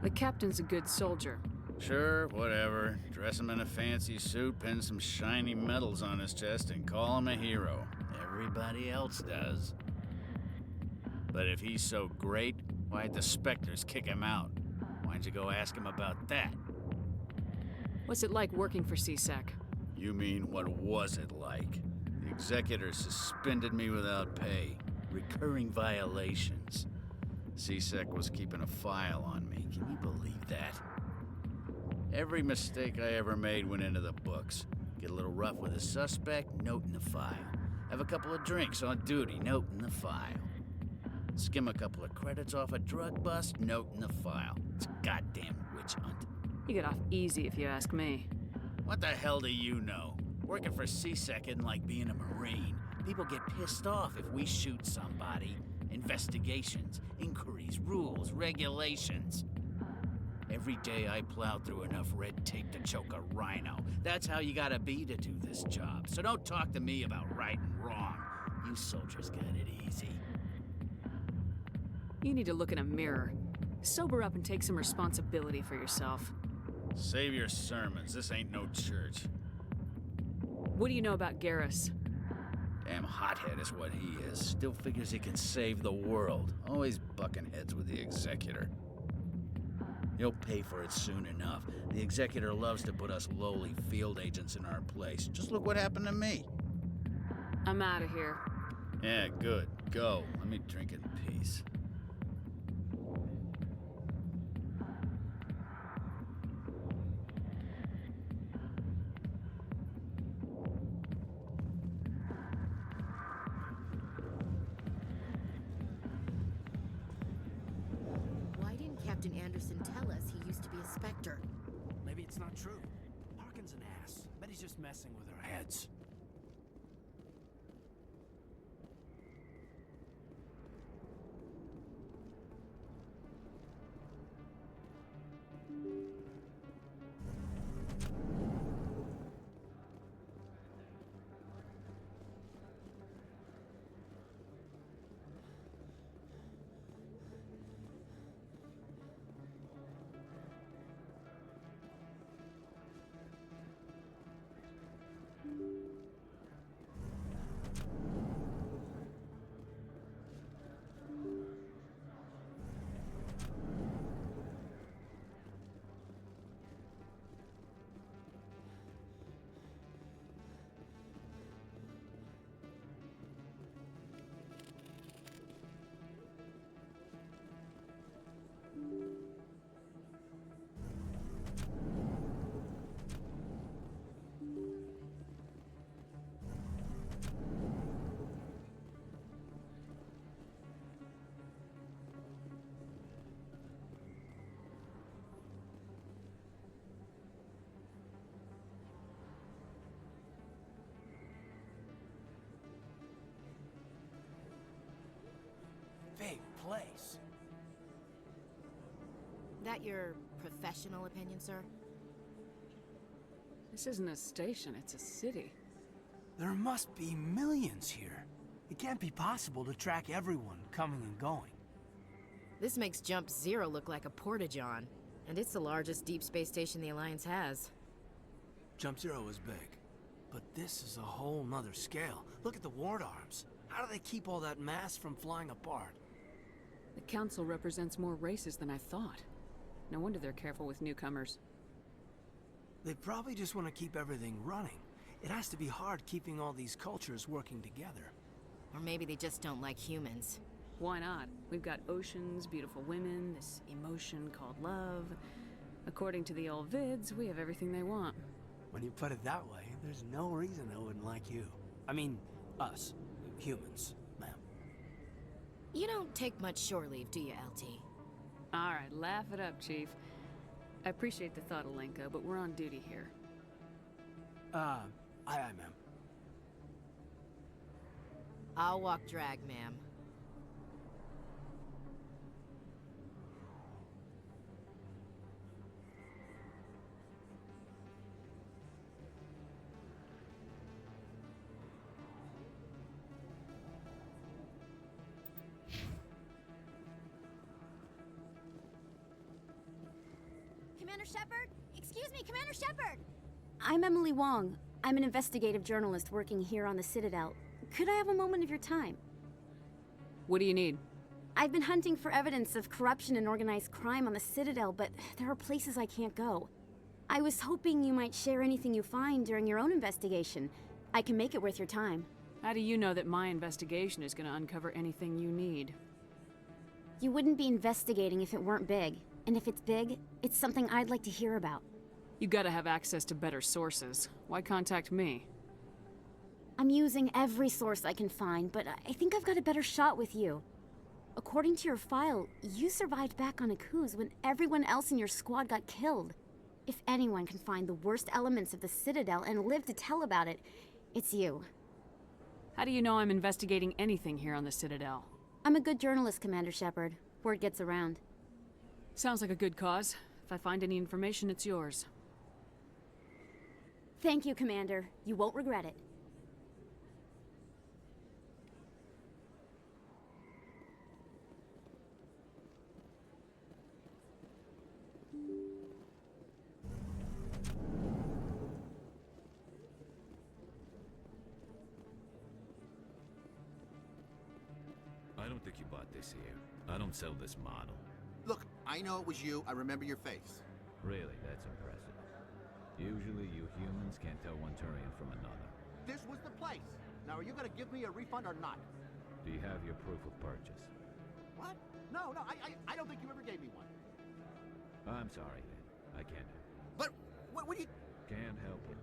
The captain's a good soldier. Sure, whatever. Dress him in a fancy suit, pin some shiny medals on his chest, and call him a hero. Everybody else does. But if he's so great, why'd the Spectres kick him out? Why'd you go ask him about that? What's it like working for CSEC? You mean, what was it like? The executor suspended me without pay. Recurring violations. CSEC was keeping a file on me. Can you believe that? Every mistake I ever made went into the books. Get a little rough with a suspect, note in the file. Have a couple of drinks on duty, note in the file. Skim a couple of credits off a drug bust, note in the file. It's a goddamn witch hunt. You get off easy if you ask me. What the hell do you know? Working for CSEC isn't like being a Marine. People get pissed off if we shoot somebody. Investigations, inquiries, rules, regulations. Every day I plow through enough red tape to choke a rhino. That's how you gotta be to do this job. So don't talk to me about right and wrong. You soldiers got it easy. You need to look in a mirror. Sober up and take some responsibility for yourself. Save your sermons. This ain't no church. What do you know about Garrus? Damn hothead is what he is. Still figures he can save the world. Always bucking heads with the executor. He'll pay for it soon enough. The executor loves to put us lowly field agents in our place. Just look what happened to me. I'm out of here. Yeah, good. Go. Let me drink in peace. Why didn't Captain Anderson tell us he used to be a Spectre? Maybe it's not true. Harkin's an ass. Bet he's just messing with our heads. Big place. That your professional opinion, sir? This isn't a station, it's a city. There must be millions here. It can't be possible to track everyone coming and going. This makes Jump Zero look like a porta-john. And it's the largest deep space station the Alliance has. Jump Zero was big, but this is a whole nother scale. Look at the ward arms. How do they keep all that mass from flying apart? The Council represents more races than I thought. No wonder they're careful with newcomers. They probably just want to keep everything running. It has to be hard keeping all these cultures working together. Or maybe they just don't like humans. Why not? We've got oceans, beautiful women, this emotion called love. According to the old vids, we have everything they want. When you put it that way, there's no reason they wouldn't like you. I mean, us. Humans, ma'am. You don't take much shore leave, do you, LT? All right, laugh it up, Chief. I appreciate the thought, Alenka, but we're on duty here. Aye, ma'am. I'll walk drag, ma'am. Commander Shepard? Excuse me, Commander Shepard! I'm Emily Wong. I'm an investigative journalist working here on the Citadel. Could I have a moment of your time? What do you need? I've been hunting for evidence of corruption and organized crime on the Citadel, but there are places I can't go. I was hoping you might share anything you find during your own investigation. I can make it worth your time. How do you know that my investigation is going to uncover anything you need? You wouldn't be investigating if it weren't big. And if it's big, it's something I'd like to hear about. You gotta have access to better sources. Why contact me? I'm using every source I can find, but I think I've got a better shot with you. According to your file, you survived back on Akuz when everyone else in your squad got killed. If anyone can find the worst elements of the Citadel and live to tell about it, it's you. How do you know I'm investigating anything here on the Citadel? I'm a good journalist, Commander Shepard. Word gets around. Sounds like a good cause. If I find any information, it's yours. Thank you, Commander. You won't regret it. I don't think you bought this here. I don't sell this model. Look, I know it was you. I remember your face. Really, that's impressive. Usually you humans can't tell one Turian from another. This was the place. Now, are you gonna give me a refund or not? Do you have your proof of purchase? What? No, I don't think you ever gave me one. I'm sorry, then. I can't help it. But, what do you... Can't help it.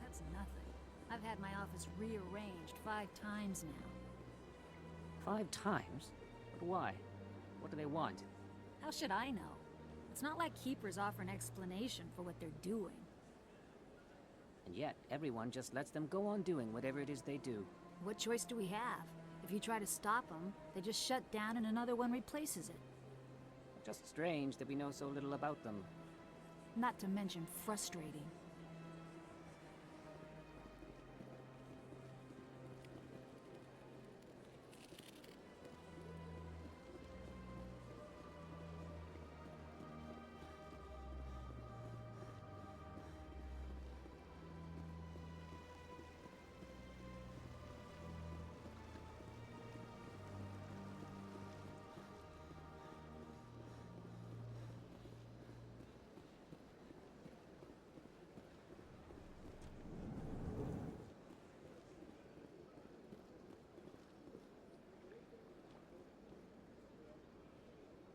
That's nothing. I've had my office rearranged 5 times now. 5 times? But why? What do they want? How should I know? It's not like Keepers offer an explanation for what they're doing. And yet, everyone just lets them go on doing whatever it is they do. What choice do we have? If you try to stop them, they just shut down and another one replaces it. Just strange that we know so little about them. Not to mention frustrating.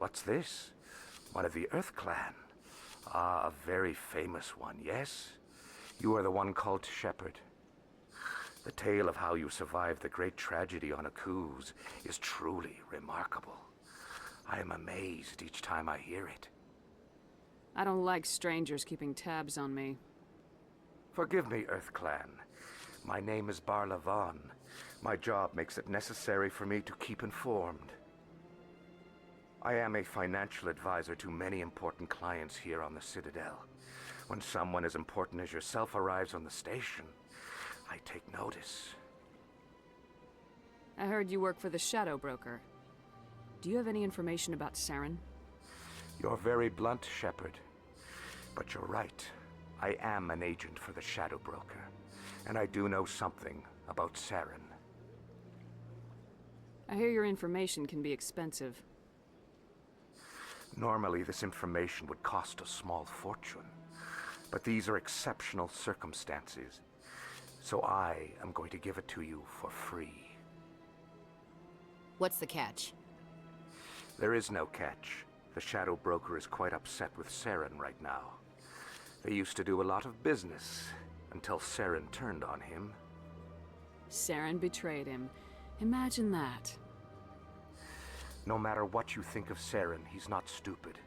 What's this? One of the Earth Clan. Ah, a very famous one, yes? You are the one called Shepard. The tale of how you survived the great tragedy on Akuz is truly remarkable. I am amazed each time I hear it. I don't like strangers keeping tabs on me. Forgive me, Earth Clan. My name is Barla Vaughn. My job makes it necessary for me to keep informed. I am a financial advisor to many important clients here on the Citadel. When someone as important as yourself arrives on the station, I take notice. I heard you work for the Shadow Broker. Do you have any information about Saren? You're very blunt, Shepard. But you're right. I am an agent for the Shadow Broker, and I do know something about Saren. I hear your information can be expensive. Normally, this information would cost a small fortune, but these are exceptional circumstances, so I am going to give it to you for free. What's the catch? There is no catch. The Shadow Broker is quite upset with Saren right now. They used to do a lot of business, until Saren turned on him. Saren betrayed him. Imagine that. No matter what you think of Saren, he's not stupid.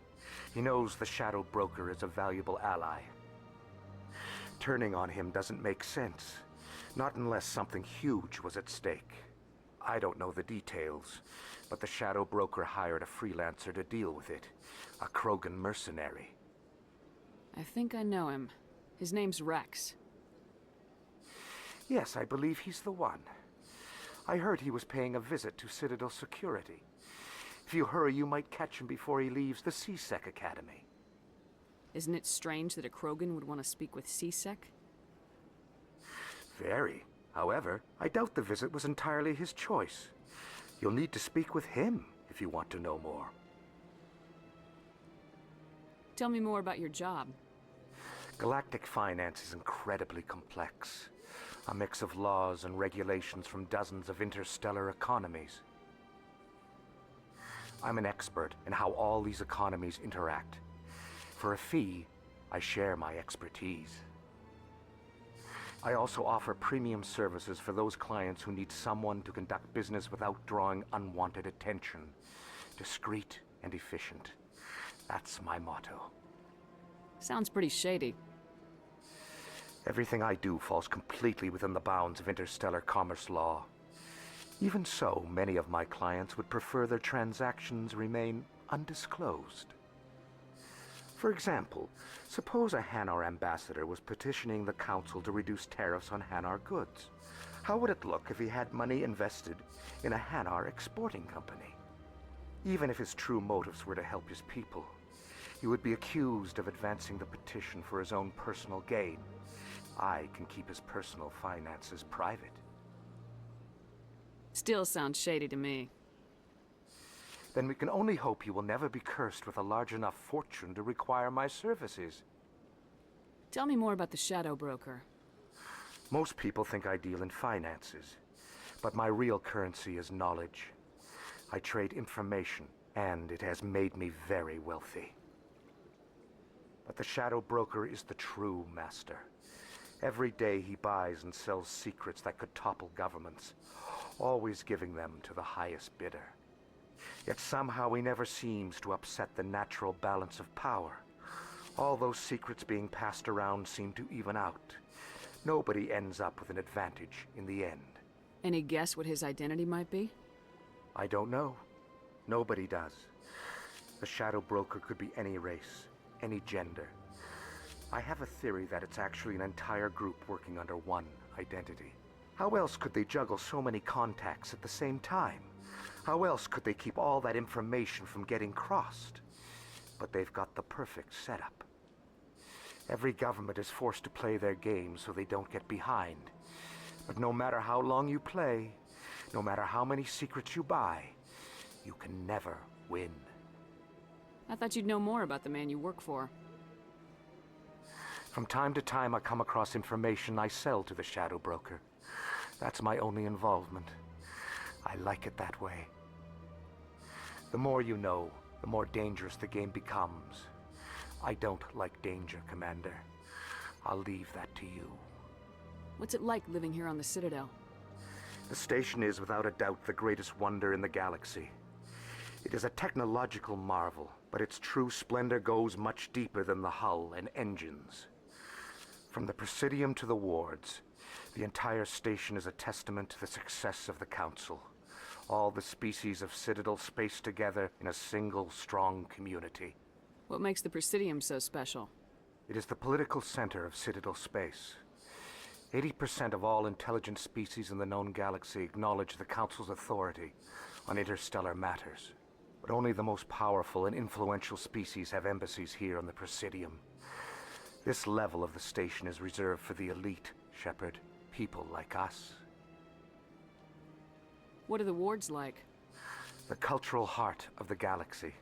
He knows the Shadow Broker is a valuable ally. Turning on him doesn't make sense. Not unless something huge was at stake. I don't know the details, but the Shadow Broker hired a freelancer to deal with it. A Krogan mercenary. I think I know him. His name's Rex. Yes, I believe he's the one. I heard he was paying a visit to Citadel security. If you hurry, you might catch him before he leaves the C-Sec Academy. Isn't it strange that a Krogan would want to speak with C-Sec? Very. However, I doubt the visit was entirely his choice. You'll need to speak with him if you want to know more. Tell me more about your job. Galactic finance is incredibly complex. A mix of laws and regulations from dozens of interstellar economies. I'm an expert in how all these economies interact. For a fee, I share my expertise. I also offer premium services for those clients who need someone to conduct business without drawing unwanted attention. Discreet and efficient. That's my motto. Sounds pretty shady. Everything I do falls completely within the bounds of interstellar commerce law. Even so, many of my clients would prefer their transactions remain undisclosed. For example, suppose a Hanar ambassador was petitioning the Council to reduce tariffs on Hanar goods. How would it look if he had money invested in a Hanar exporting company? Even if his true motives were to help his people, he would be accused of advancing the petition for his own personal gain. I can keep his personal finances private. Still sounds shady to me. Then we can only hope he will never be cursed with a large enough fortune to require my services. Tell me more about the Shadow Broker. Most people think I deal in finances, but my real currency is knowledge. I trade information, and it has made me very wealthy. But the Shadow Broker is the true master. Every day he buys and sells secrets that could topple governments, always giving them to the highest bidder. Yet somehow he never seems to upset the natural balance of power. All those secrets being passed around seem to even out. Nobody ends up with an advantage in the end. Any guess what his identity might be? I don't know. Nobody does. The Shadow Broker could be any race, any gender. I have a theory that it's actually an entire group working under one identity. How else could they juggle so many contacts at the same time? How else could they keep all that information from getting crossed? But they've got the perfect setup. Every government is forced to play their game so they don't get behind. But no matter how long you play, no matter how many secrets you buy, you can never win. I thought you'd know more about the man you work for. From time to time, I come across information I sell to the Shadow Broker. That's my only involvement. I like it that way. The more you know, the more dangerous the game becomes. I don't like danger, Commander. I'll leave that to you. What's it like living here on the Citadel? The station is without a doubt the greatest wonder in the galaxy. It is a technological marvel, but its true splendor goes much deeper than the hull and engines. From the Presidium to the wards, the entire station is a testament to the success of the Council. All the species of Citadel spaced together in a single strong community. What makes the Presidium so special? It is the political center of Citadel space. 80% of all intelligent species in the known galaxy acknowledge the Council's authority on interstellar matters. But only the most powerful and influential species have embassies here on the Presidium. This level of the station is reserved for the elite, Shepard. People like us. What are the wards like? The cultural heart of the galaxy.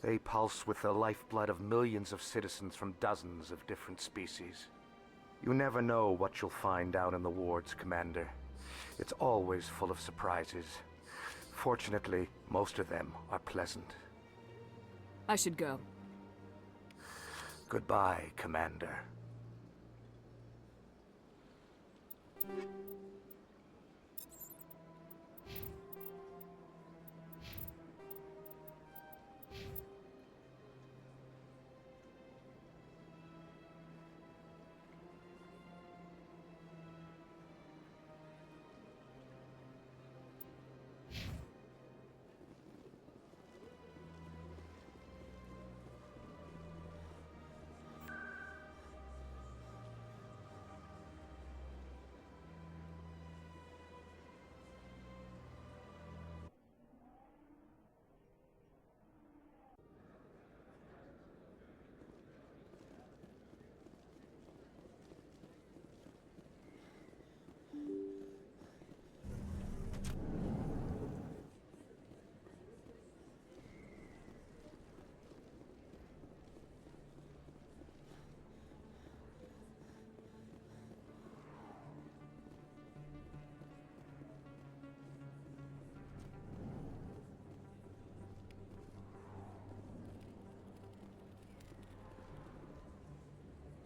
They pulse with the lifeblood of millions of citizens from dozens of different species. You never know what you'll find down in the wards, Commander. It's always full of surprises. Fortunately, most of them are pleasant. I should go. Goodbye, Commander.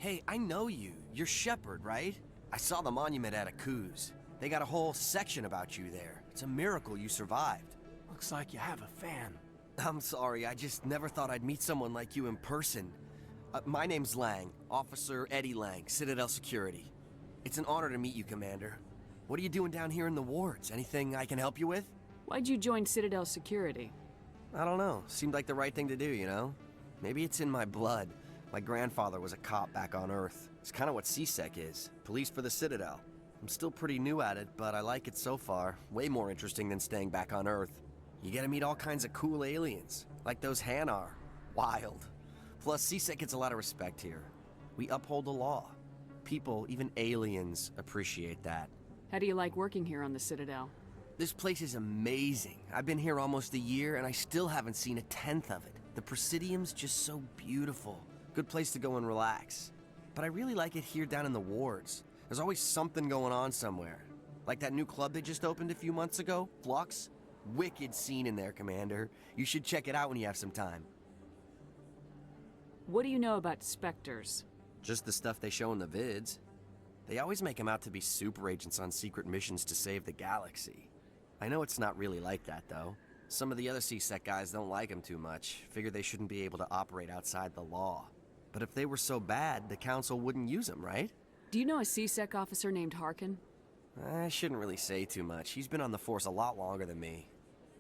Hey, I know you. You're Shepard, right? I saw the monument at Akuz. They got a whole section about you there. It's a miracle you survived. Looks like you have a fan. I'm sorry, I just never thought I'd meet someone like you in person. My name's Lang, Officer Eddie Lang, Citadel Security. It's an honor to meet you, Commander. What are you doing down here in the wards? Anything I can help you with? Why'd you join Citadel Security? I don't know. Seemed like the right thing to do, you know? Maybe it's in my blood. My grandfather was a cop back on Earth. It's kind of what CSEC is. Police for the Citadel. I'm still pretty new at it, but I like it so far. Way more interesting than staying back on Earth. You get to meet all kinds of cool aliens, like those Hanar. Wild. Plus, CSEC gets a lot of respect here. We uphold the law. People, even aliens, appreciate that. How do you like working here on the Citadel? This place is amazing. I've been here almost a year, and I still haven't seen a tenth of it. The Presidium's just so beautiful. Good place to go and relax. But I really like it here down in the wards. There's always something going on somewhere. Like that new club they just opened a few months ago, Flux. Wicked scene in there, Commander. You should check it out when you have some time. What do you know about Spectres? Just the stuff they show in the vids. They always make them out to be super agents on secret missions to save the galaxy. I know it's not really like that, though. Some of the other CSEC guys don't like them too much. Figure they shouldn't be able to operate outside the law. But if they were so bad, the Council wouldn't use them, right? Do you know a CSEC officer named Harkin? I shouldn't really say too much. He's been on the force a lot longer than me.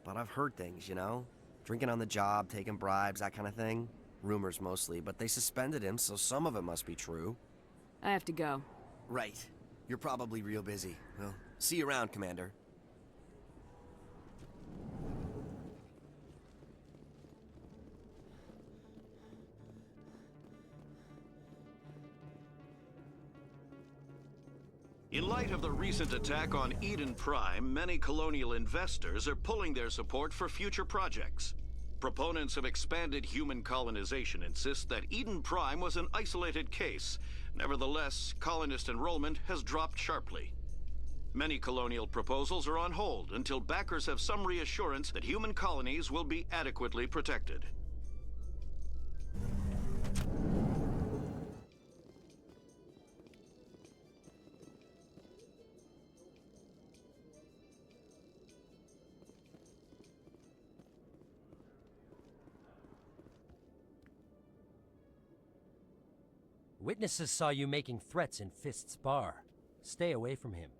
But I've heard things, you know? Drinking on the job, taking bribes, that kind of thing. Rumors mostly, but they suspended him, so some of it must be true. I have to go. Right. You're probably real busy. Well, see you around, Commander. In light of the recent attack on Eden Prime, many colonial investors are pulling their support for future projects. Proponents of expanded human colonization insist that Eden Prime was an isolated case. Nevertheless, colonist enrollment has dropped sharply. Many colonial proposals are on hold until backers have some reassurance that human colonies will be adequately protected. Witnesses saw you making threats in Fist's bar. Stay away from him.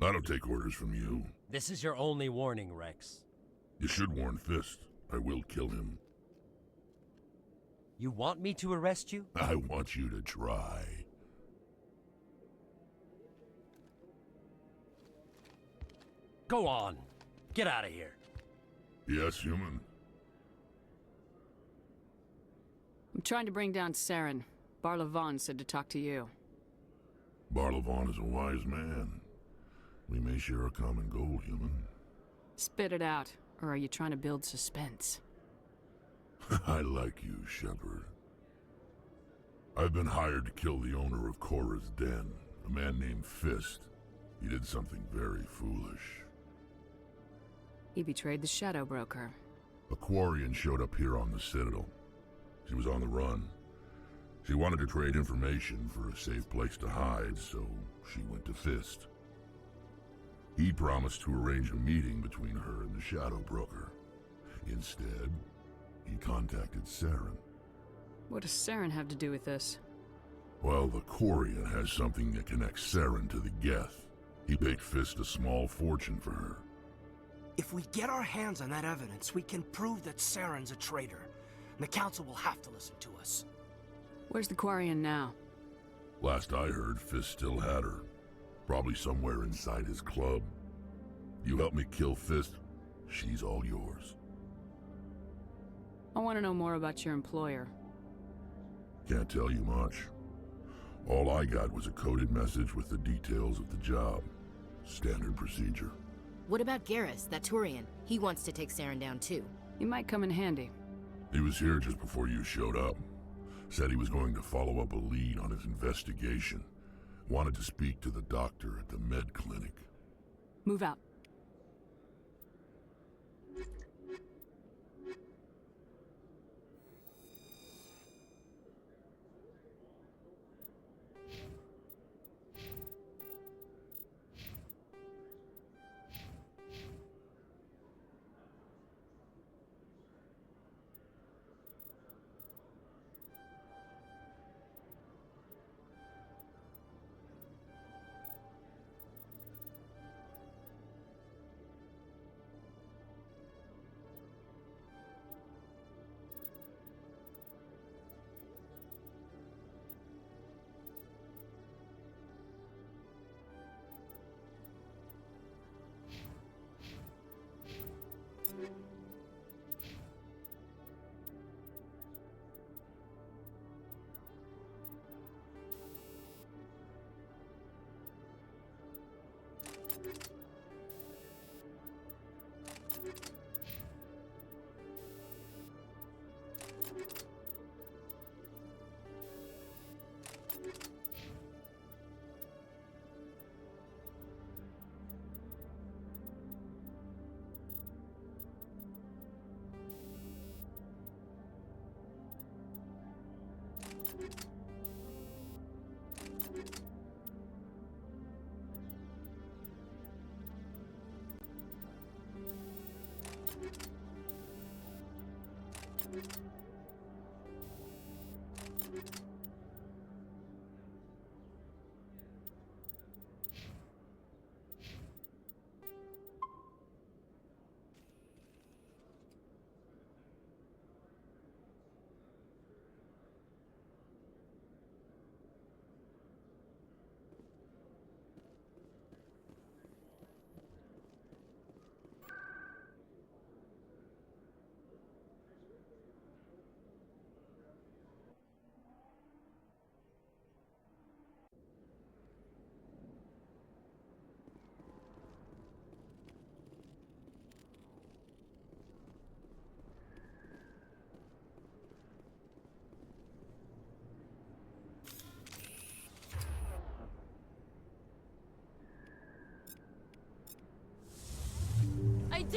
I don't take orders from you. This is your only warning, Rex. You should warn Fist. I will kill him. You want me to arrest you? I want you to try. Go on. Get out of here. Yes, human. I'm trying to bring down Saren. Barlavon said to talk to you. Barlavon is a wise man. We may share a common goal, human. Spit it out, or are you trying to build suspense? I like you, Shepard. I've been hired to kill the owner of Korra's Den, a man named Fist. He did something very foolish. He betrayed the Shadow Broker. A Quarian showed up here on the Citadel. She was on the run. She wanted to trade information for a safe place to hide, so she went to Fist. He promised to arrange a meeting between her and the Shadow Broker. Instead, he contacted Saren. What does Saren have to do with this? Well, the Quarian has something that connects Saren to the Geth. He paid Fist a small fortune for her. If we get our hands on that evidence, we can prove that Saren's a traitor. And the Council will have to listen to us. Where's the Quarian now? Last I heard, Fist still had her. Probably somewhere inside his club. You help me kill Fist, she's all yours. I want to know more about your employer. Can't tell you much. All I got was a coded message with the details of the job. Standard procedure. What about Garrus, that Turian? He wants to take Saren down too. He might come in handy. He was here just before you showed up. Said he was going to follow up a lead on his investigation. Wanted to speak to the doctor at the med clinic. Move out.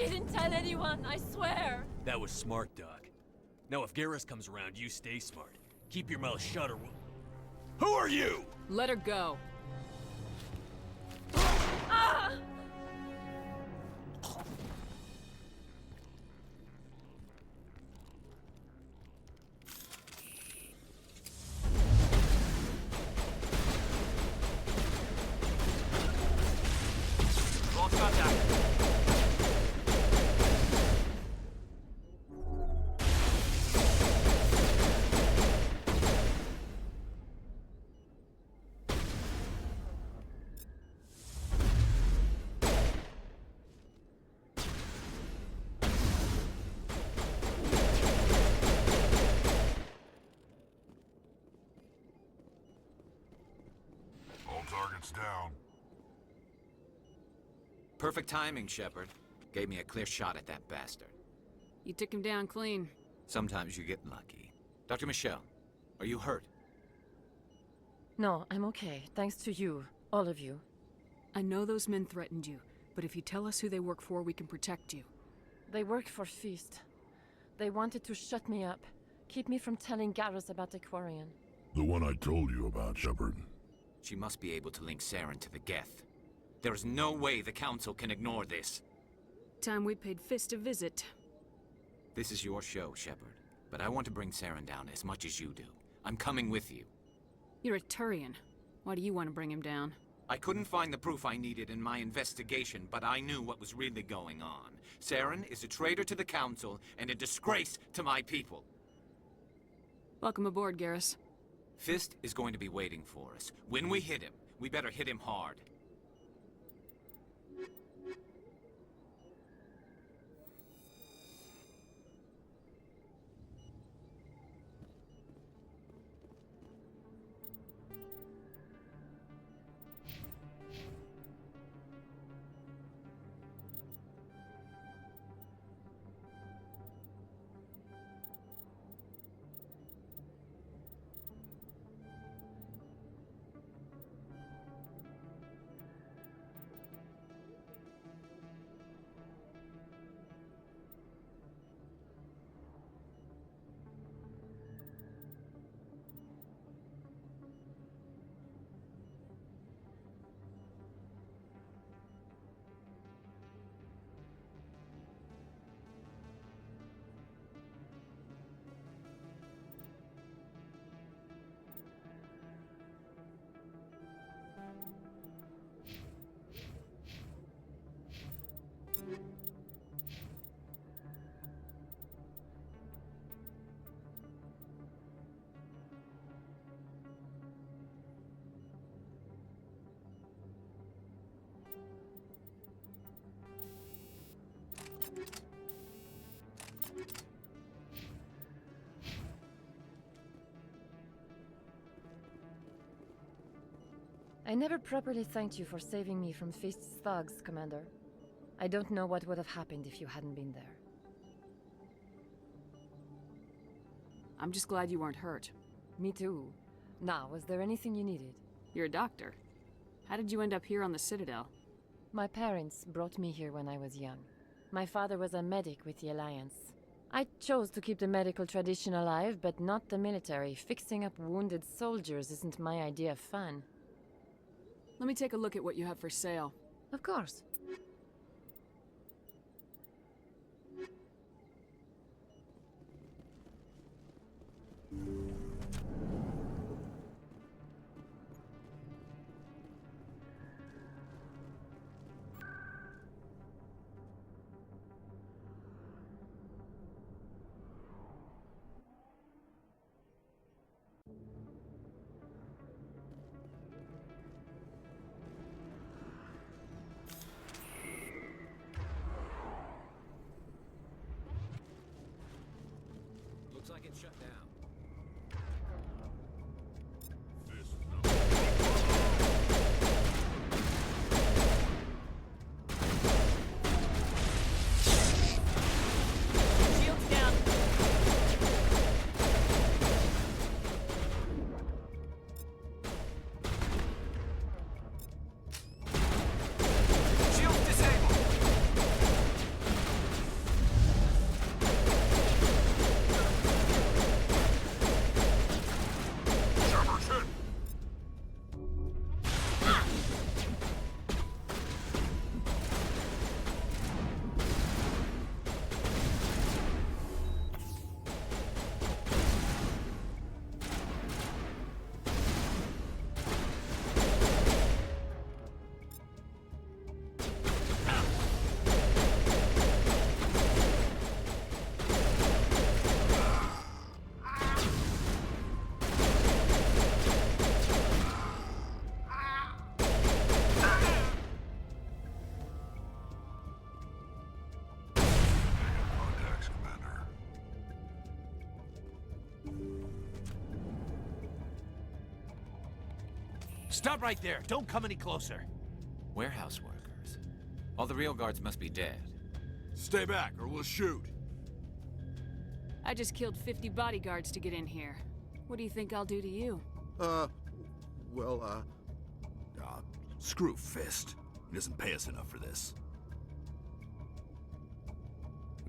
didn't tell anyone, I swear! That was smart, Doc. Now if Garrus comes around, you stay smart. Keep your mouth shut or we'll... Who are you? Let her go. Ah! Lost contact. All targets down. Perfect timing, Shepard. Gave me a clear shot at that bastard. You took him down clean. Sometimes you get lucky. Dr. Michelle, are you hurt? No, I'm okay. Thanks to you. All of you. I know those men threatened you, but if you tell us who they work for, we can protect you. They work for Feast. They wanted to shut me up. Keep me from telling Garrus about the Quarian. The one I told you about, Shepard. She must be able to link Saren to the Geth. There is no way the Council can ignore this. Time we paid Fist a visit. This is your show, Shepard. But I want to bring Saren down as much as you do. I'm coming with you. You're a Turian. Why do you want to bring him down? I couldn't find the proof I needed in my investigation, but I knew what was really going on. Saren is a traitor to the Council and a disgrace to my people. Welcome aboard, Garrus. Fist is going to be waiting for us. When we hit him, we better hit him hard. I never properly thanked you for saving me from Feast's thugs, Commander. I don't know what would have happened if you hadn't been there. I'm just glad you weren't hurt. Me too. Now, was there anything you needed? You're a doctor. How did you end up here on the Citadel? My parents brought me here when I was young. My father was a medic with the Alliance. I chose to keep the medical tradition alive, but not the military. Fixing up wounded soldiers isn't my idea of fun. Let me take a look at what you have for sale. Of course. Looks like it's shut down. Shields down. Shields disabled. Stop right there. Don't come any closer. Warehouse workers. All the real guards must be dead. Stay back, or we'll shoot. I just killed 50 bodyguards to get in here. What do you think I'll do to you? Screw Fist. He doesn't pay us enough for this.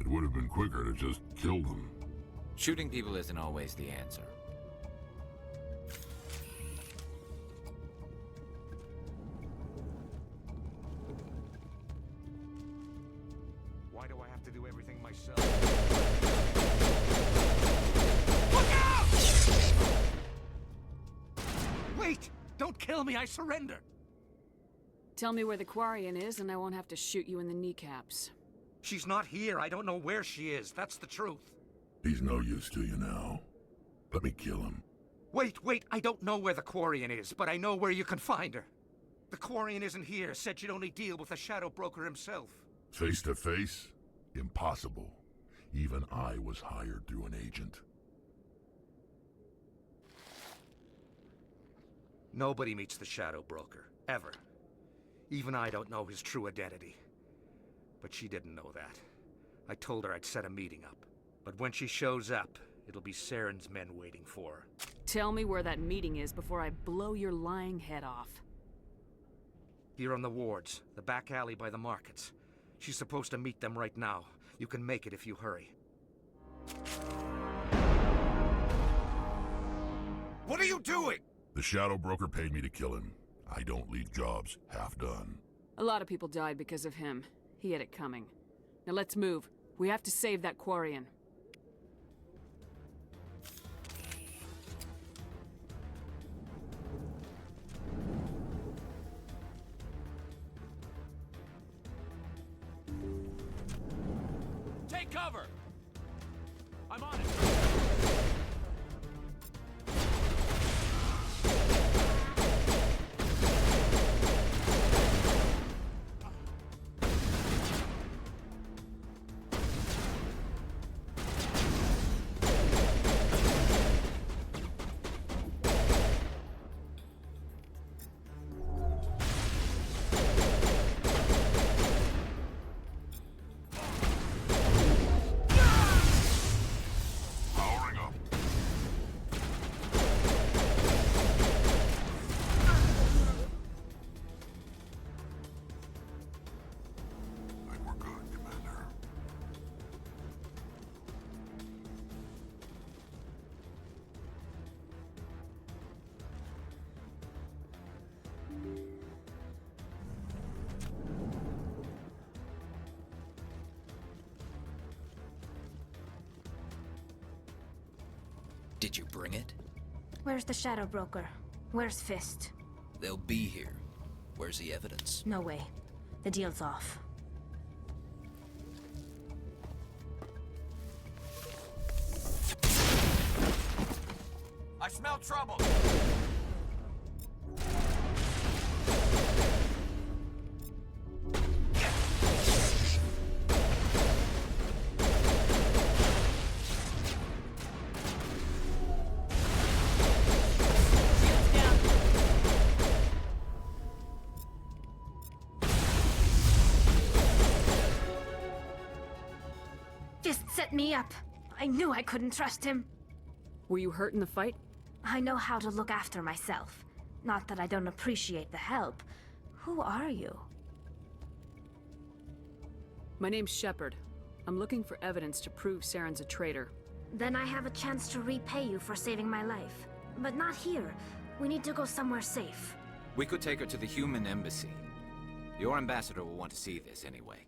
It would have been quicker to just kill them. Shooting people isn't always the answer. Why do I have to do everything myself? Look out! Wait! Don't kill me, I surrender! Tell me where the Quarian is, and I won't have to shoot you in the kneecaps. She's not here. I don't know where she is. That's the truth. He's no use to you now. Let me kill him. Wait. I don't know where the Quarian is, but I know where you can find her. The Quarian isn't here. Said she'd only deal with the Shadow Broker himself. Face to face? Impossible. Even I was hired through an agent. Nobody meets the Shadow Broker. Ever. Even I don't know his true identity. But she didn't know that. I told her I'd set a meeting up. But when she shows up, it'll be Saren's men waiting for her. Tell me where that meeting is before I blow your lying head off. Here on the wards, the back alley by the markets. She's supposed to meet them right now. You can make it if you hurry. What are you doing? The Shadow Broker paid me to kill him. I don't leave jobs half done. A lot of people died because of him. He had it coming. Now let's move. We have to save that Quarian. Take cover! I'm on it! Did you bring it? Where's the Shadow Broker? Where's Fist? They'll be here. Where's the evidence? No way. The deal's off. I smell trouble! Fist set me up. I knew I couldn't trust him. Were you hurt in the fight? I know how to look after myself. Not that I don't appreciate the help. Who are you? My name's Shepard. I'm looking for evidence to prove Saren's a traitor. Then I have a chance to repay you for saving my life. But not here. We need to go somewhere safe. We could take her to the human embassy. Your ambassador will want to see this anyway.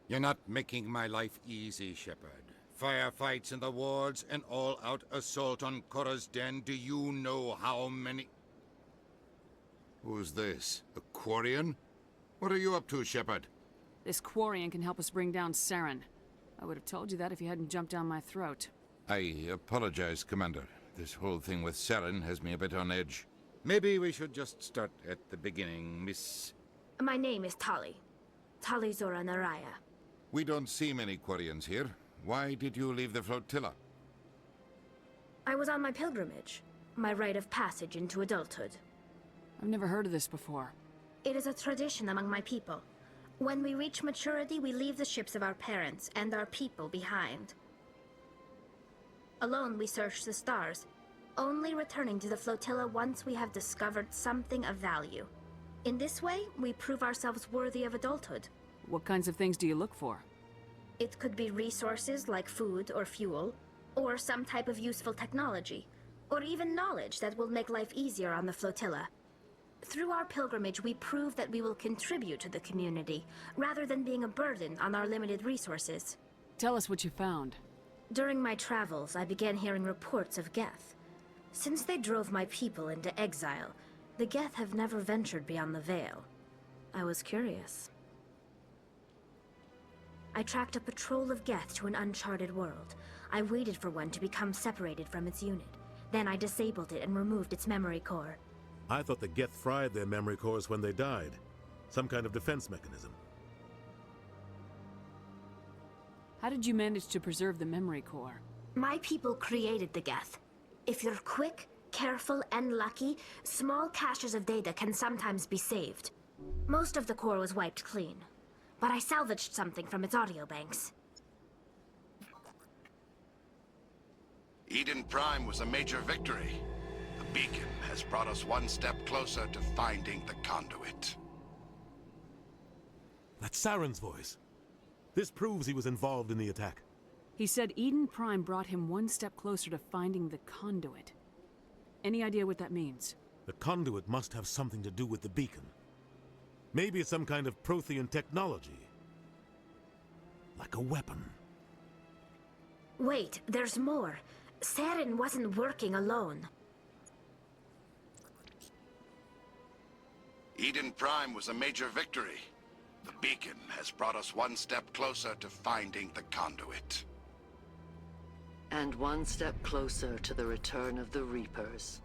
You're not making my life easy, Shepard. Firefights in the wards, an all-out assault on Korra's den. Do you know how many... Who's this? A Quarian? What are you up to, Shepard? This Quarian can help us bring down Saren. I would have told you that if you hadn't jumped down my throat. I apologize, Commander. This whole thing with Saren has me a bit on edge. Maybe we should just start at the beginning, Miss... My name is Tali. Tali Zora Naraya. We don't see many Quarians here. Why did you leave the flotilla? I was on my pilgrimage, my rite of passage into adulthood. I've never heard of this before. It is a tradition among my people. When we reach maturity, we leave the ships of our parents and our people behind. Alone, we search the stars, only returning to the flotilla once we have discovered something of value. In this way, we prove ourselves worthy of adulthood. What kinds of things do you look for? It could be resources like food or fuel, or some type of useful technology, or even knowledge that will make life easier on the flotilla. Through our pilgrimage, we prove that we will contribute to the community, rather than being a burden on our limited resources. Tell us what you found. During my travels, I began hearing reports of Geth. Since they drove my people into exile, the Geth have never ventured beyond the Veil. I was curious. I tracked a patrol of Geth to an uncharted world. I waited for one to become separated from its unit. Then I disabled it and removed its memory core. I thought the Geth fried their memory cores when they died. Some kind of defense mechanism. How did you manage to preserve the memory core? My people created the Geth. If you're quick, careful, and lucky, small caches of data can sometimes be saved. Most of the core was wiped clean, but I salvaged something from its audio banks. Eden Prime was a major victory. The beacon has brought us one step closer to finding the conduit. That's Saren's voice. This proves he was involved in the attack. He said Eden Prime brought him one step closer to finding the conduit. Any idea what that means? The conduit must have something to do with the beacon. Maybe it's some kind of Prothean technology. Like a weapon. Wait, there's more. Saren wasn't working alone. Eden Prime was a major victory. The beacon has brought us one step closer to finding the conduit. And one step closer to the return of the Reapers.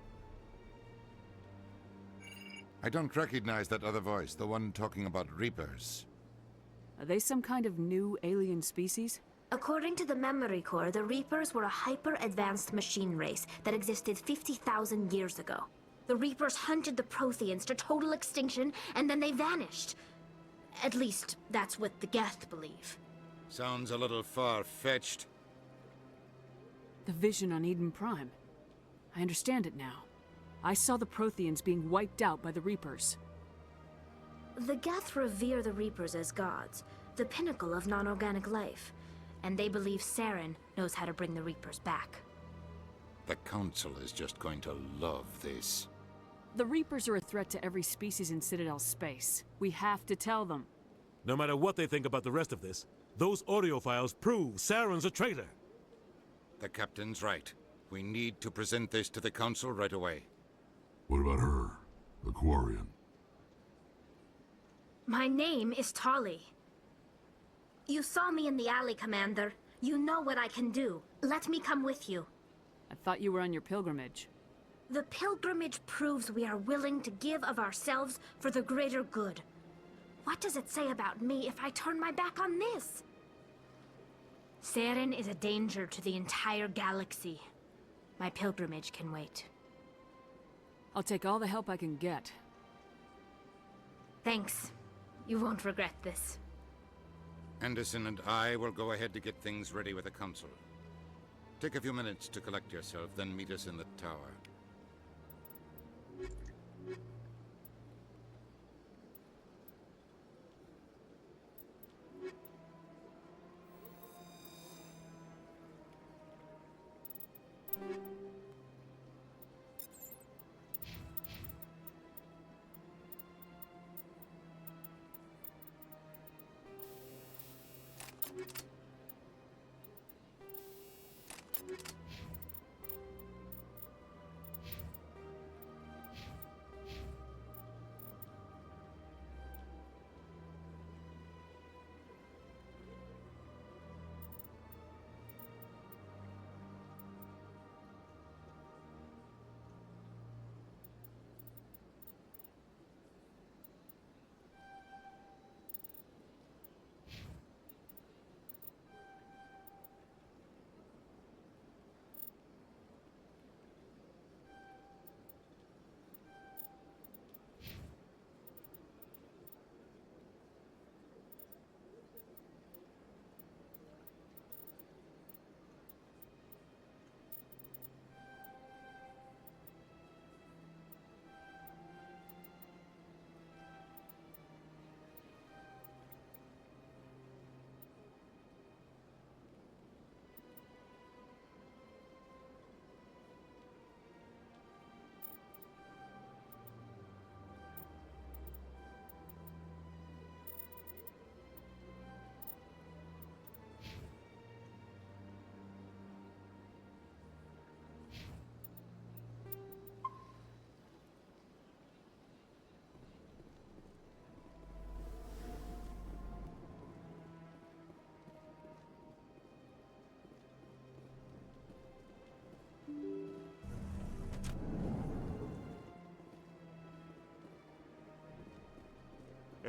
I don't recognize that other voice, the one talking about Reapers. Are they some kind of new alien species? According to the memory core, the Reapers were a hyper-advanced machine race that existed 50,000 years ago. The Reapers hunted the Protheans to total extinction, and then they vanished. At least, that's what the Geth believe. Sounds a little far-fetched. The vision on Eden Prime. I understand it now. I saw the Protheans being wiped out by the Reapers. The Geth revere the Reapers as gods, the pinnacle of non-organic life. And they believe Saren knows how to bring the Reapers back. The Council is just going to love this. The Reapers are a threat to every species in Citadel space. We have to tell them. No matter what they think about the rest of this, those audio files prove Saren's a traitor. The Captain's right. We need to present this to the Council right away. What about her, the Quarian? My name is Tali. You saw me in the alley, Commander. You know what I can do. Let me come with you. I thought you were on your pilgrimage. The pilgrimage proves we are willing to give of ourselves for the greater good. What does it say about me if I turn my back on this? Saren is a danger to the entire galaxy. My pilgrimage can wait. I'll take all the help I can get. Thanks. You won't regret this. Anderson and I will go ahead to get things ready with the Council. Take a few minutes to collect yourself, then meet us in the tower.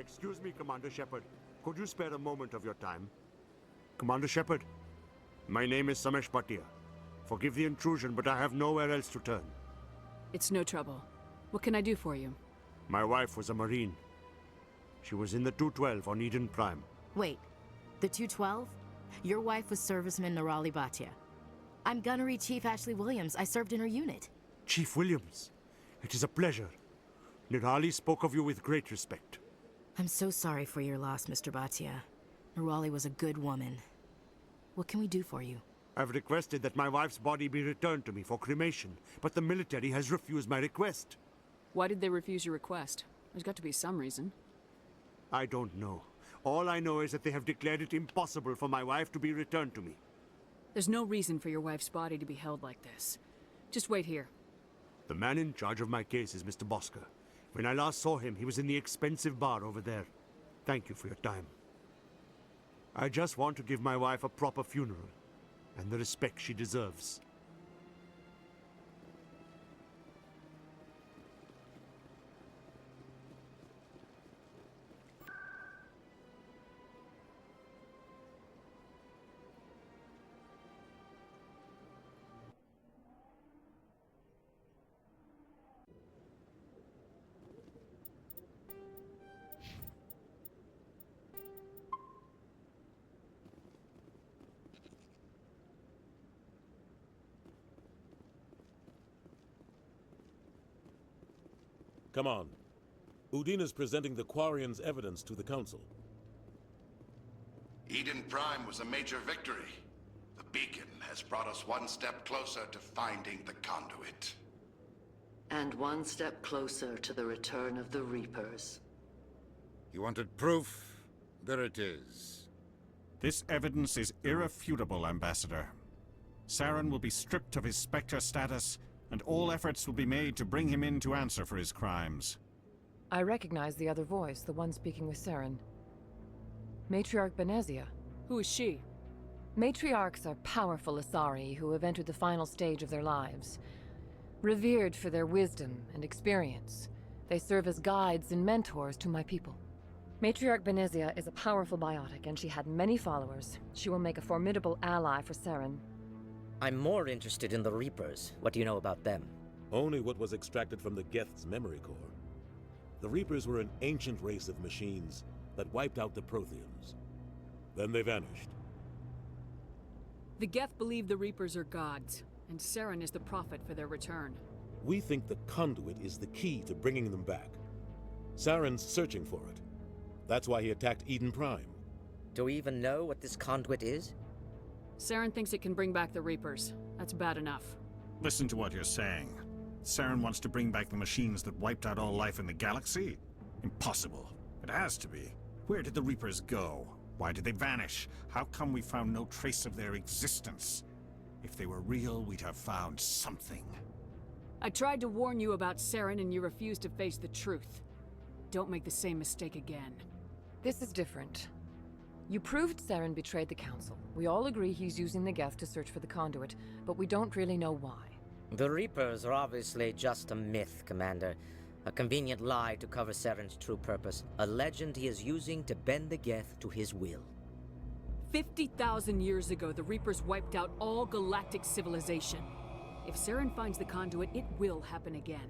Excuse me, Commander Shepard. Could you spare a moment of your time? Commander Shepard, my name is Samesh Bhatia. Forgive the intrusion, but I have nowhere else to turn. It's no trouble. What can I do for you? My wife was a Marine. She was in the 212 on Eden Prime. Wait, the 212? Your wife was serviceman Nirali Bhatia. I'm Gunnery Chief Ashley Williams. I served in her unit. Chief Williams, it is a pleasure. Nirali spoke of you with great respect. I'm so sorry for your loss, Mr. Bhatia. Nirali was a good woman. What can we do for you? I've requested that my wife's body be returned to me for cremation, but the military has refused my request. Why did they refuse your request? There's got to be some reason. I don't know. All I know is that they have declared it impossible for my wife to be returned to me. There's no reason for your wife's body to be held like this. Just wait here. The man in charge of my case is Mr. Bosker. When I last saw him, he was in the expensive bar over there. Thank you for your time. I just want to give my wife a proper funeral, and the respect she deserves. Come on. Udine is presenting the Quarians' evidence to the Council. Eden Prime was a major victory. The beacon has brought us one step closer to finding the conduit. And one step closer to the return of the Reapers. You wanted proof? There it is. This evidence is irrefutable, Ambassador. Saren will be stripped of his Spectre status, and all efforts will be made to bring him in to answer for his crimes. I recognize the other voice, the one speaking with Saren. Matriarch Benezia. Who is she? Matriarchs are powerful Asari who have entered the final stage of their lives. Revered for their wisdom and experience, they serve as guides and mentors to my people. Matriarch Benezia is a powerful biotic, and she had many followers. She will make a formidable ally for Saren. I'm more interested in the Reapers. What do you know about them? Only what was extracted from the Geth's memory core. The Reapers were an ancient race of machines that wiped out the Protheans. Then they vanished. The Geth believe the Reapers are gods, and Saren is the prophet for their return. We think the conduit is the key to bringing them back. Saren's searching for it. That's why he attacked Eden Prime. Do we even know what this conduit is? Saren thinks it can bring back the Reapers. That's bad enough. Listen to what you're saying. Saren wants to bring back the machines that wiped out all life in the galaxy? Impossible. It has to be. Where did the Reapers go? Why did they vanish? How come we found no trace of their existence? If they were real, we'd have found something. I tried to warn you about Saren, and you refused to face the truth. Don't make the same mistake again. This is different. You proved Saren betrayed the Council. We all agree he's using the Geth to search for the conduit, but we don't really know why. The Reapers are obviously just a myth, Commander. A convenient lie to cover Saren's true purpose. A legend he is using to bend the Geth to his will. 50,000 years ago, the Reapers wiped out all galactic civilization. If Saren finds the conduit, it will happen again.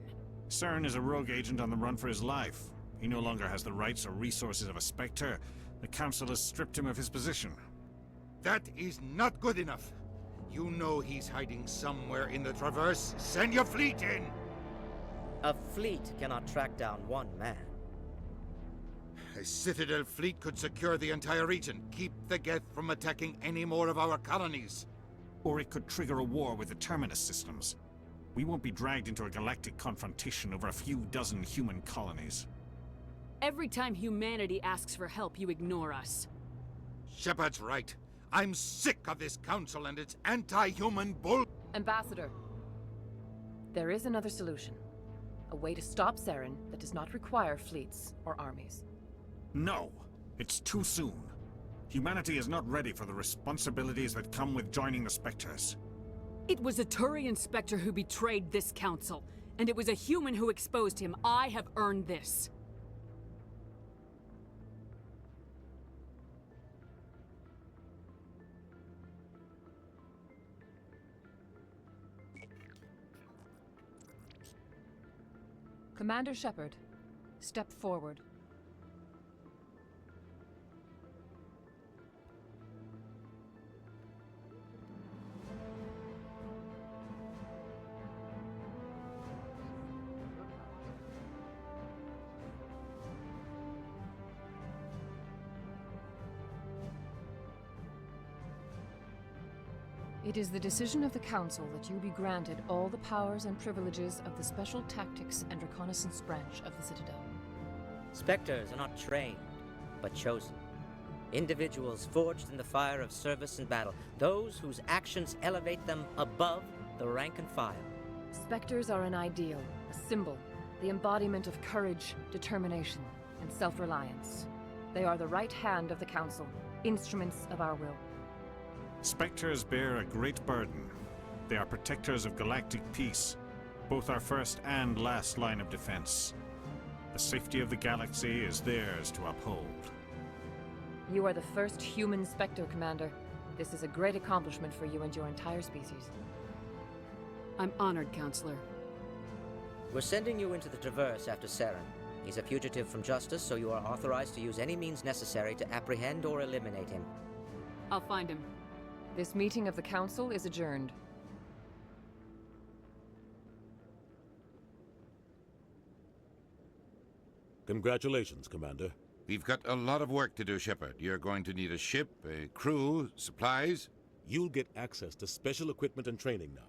Saren is a rogue agent on the run for his life. He no longer has the rights or resources of a Spectre. The Council has stripped him of his position. That is not good enough. You know he's hiding somewhere in the Traverse. Send your fleet in! A fleet cannot track down one man. A Citadel fleet could secure the entire region, keep the Geth from attacking any more of our colonies. Or it could trigger a war with the Terminus systems. We won't be dragged into a galactic confrontation over a few dozen human colonies. Every time humanity asks for help, you ignore us. Shepard's right. I'm sick of this council and its anti-human bull... Ambassador, there is another solution. A way to stop Saren that does not require fleets or armies. No, it's too soon. Humanity is not ready for the responsibilities that come with joining the Spectres. It was a Turian Spectre who betrayed this council, and it was a human who exposed him. I have earned this. Commander Shepard, step forward. It is the decision of the Council that you be granted all the powers and privileges of the Special Tactics and Reconnaissance Branch of the Citadel. Spectres are not trained, but chosen. Individuals forged in the fire of service and battle, those whose actions elevate them above the rank and file. Spectres are an ideal, a symbol, the embodiment of courage, determination, and self-reliance. They are the right hand of the Council, instruments of our will. Spectres bear a great burden. They are protectors of galactic peace, both our first and last line of defense. The safety of the galaxy is theirs to uphold. You are the first human Spectre, Commander. This is a great accomplishment for you and your entire species. I'm honored, Counselor. We're sending you into the Traverse after Saren. He's a fugitive from justice, so you are authorized to use any means necessary to apprehend or eliminate him. I'll find him. This meeting of the Council is adjourned. Congratulations, Commander. We've got a lot of work to do, Shepard. You're going to need a ship, a crew, supplies. You'll get access to special equipment and training now.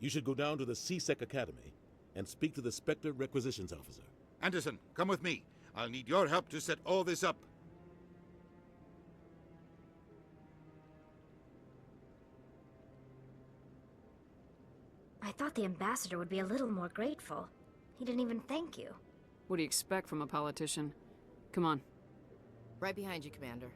You should go down to the C-Sec Academy and speak to the Spectre Requisitions Officer. Anderson, come with me. I'll need your help to set all this up. I thought the ambassador would be a little more grateful. He didn't even thank you. What do you expect from a politician? Come on. Right behind you, Commander.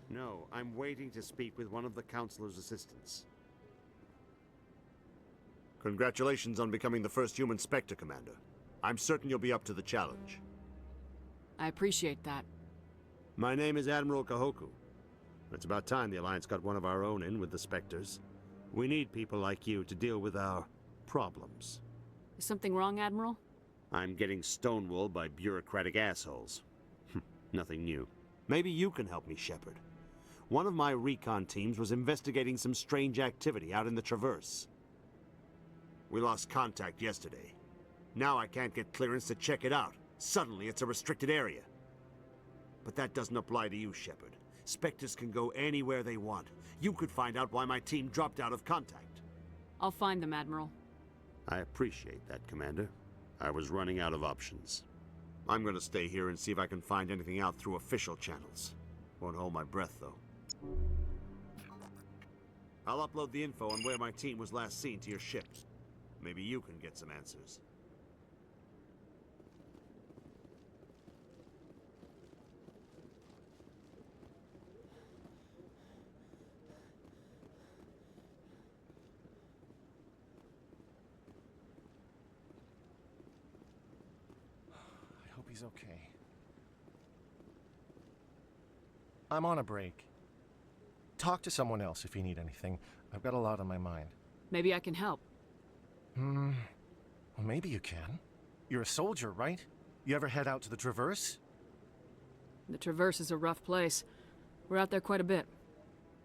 No, I'm waiting to speak with one of the Councilor's assistants. Congratulations on becoming the first human Spectre, Commander. I'm certain you'll be up to the challenge. I appreciate that. My name is Admiral Kahoku. It's about time the Alliance got one of our own in with the Spectres. We need people like you to deal with our problems. Is something wrong, Admiral? I'm getting stonewalled by bureaucratic assholes. Nothing new. Maybe you can help me, Shepard. One of my recon teams was investigating some strange activity out in the Traverse. We lost contact yesterday. Now I can't get clearance to check it out. Suddenly it's a restricted area. But that doesn't apply to you, Shepard. Spectres can go anywhere they want. You could find out why my team dropped out of contact. I'll find them, Admiral. I appreciate that, Commander. I was running out of options. I'm gonna stay here and see if I can find anything out through official channels. Won't hold my breath, though. I'll upload the info on where my team was last seen to your ship. Maybe you can get some answers. he's okay. I'm on a break. Talk to someone else if you need anything. I've got a lot on my mind. Maybe I can help. Well, maybe you can. You're a soldier, right? You ever head out to the Traverse? The Traverse is a rough place. We're out there quite a bit.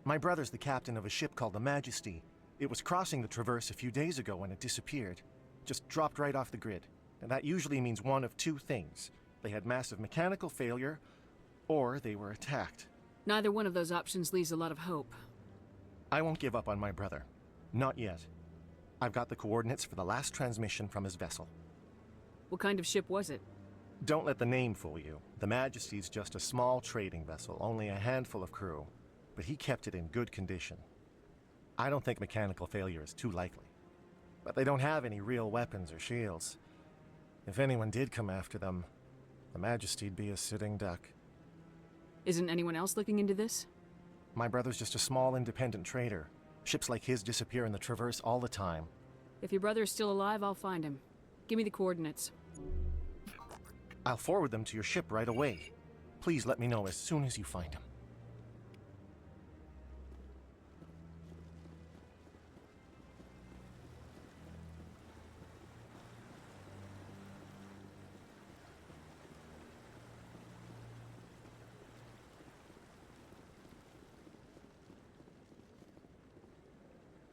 My brother's the captain of a ship called the Majesty. It was crossing the Traverse a few days ago when it disappeared. Just dropped right off the grid. And that usually means one of two things. They had massive mechanical failure, or they were attacked. Neither one of those options leaves a lot of hope. I won't give up on my brother. Not yet. I've got the coordinates for the last transmission from his vessel. What kind of ship was it? Don't let the name fool you. The Majesty's just a small trading vessel, only a handful of crew. But he kept it in good condition. I don't think mechanical failure is too likely. But they don't have any real weapons or shields. If anyone did come after them, the Majesty'd be a sitting duck. Isn't anyone else looking into this? My brother's just a small independent trader. Ships like his disappear in the Traverse all the time. If your brother is still alive, I'll find him. Give me the coordinates. I'll forward them to your ship right away. Please let me know as soon as you find him.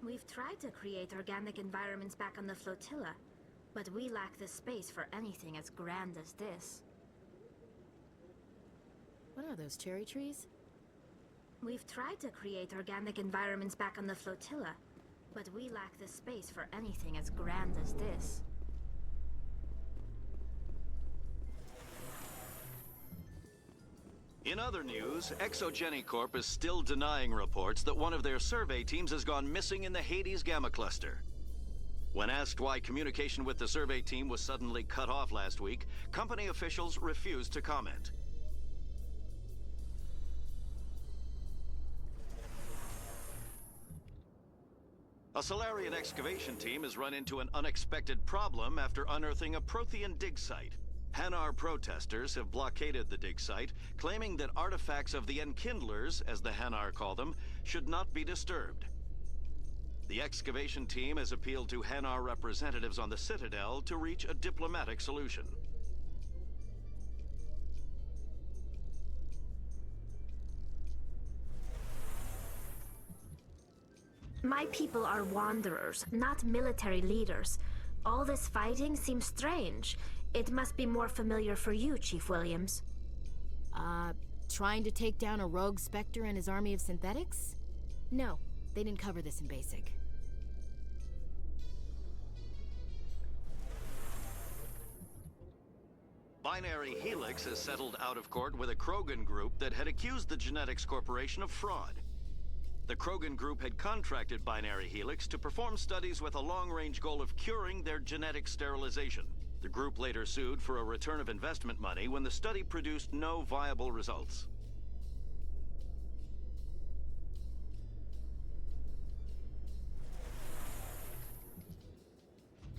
We've tried to create organic environments back on the flotilla, but we lack the space for anything as grand as this. What are those, cherry trees? We've tried to create organic environments back on the flotilla, but we lack the space for anything as grand as this. In other news, Exogeny Corp is still denying reports that one of their survey teams has gone missing in the Hades Gamma Cluster. When asked why communication with the survey team was suddenly cut off last week, company officials refused to comment. A Solarian excavation team has run into an unexpected problem after unearthing a Prothean dig site. Hanar protesters have blockaded the dig site, claiming that artifacts of the Enkindlers, as the Hanar call them, should not be disturbed. The excavation team has appealed to Hanar representatives on the Citadel to reach a diplomatic solution. My people are wanderers, not military leaders. All this fighting seems strange. It must be more familiar for you, Chief Williams. Trying to take down a rogue Spectre and his army of synthetics? No, they didn't cover this in basic. Binary Helix has settled out of court with a Krogan group that had accused the Genetics Corporation of fraud. The Krogan group had contracted Binary Helix to perform studies with a long-range goal of curing their genetic sterilization. The group later sued for a return of investment money when the study produced no viable results.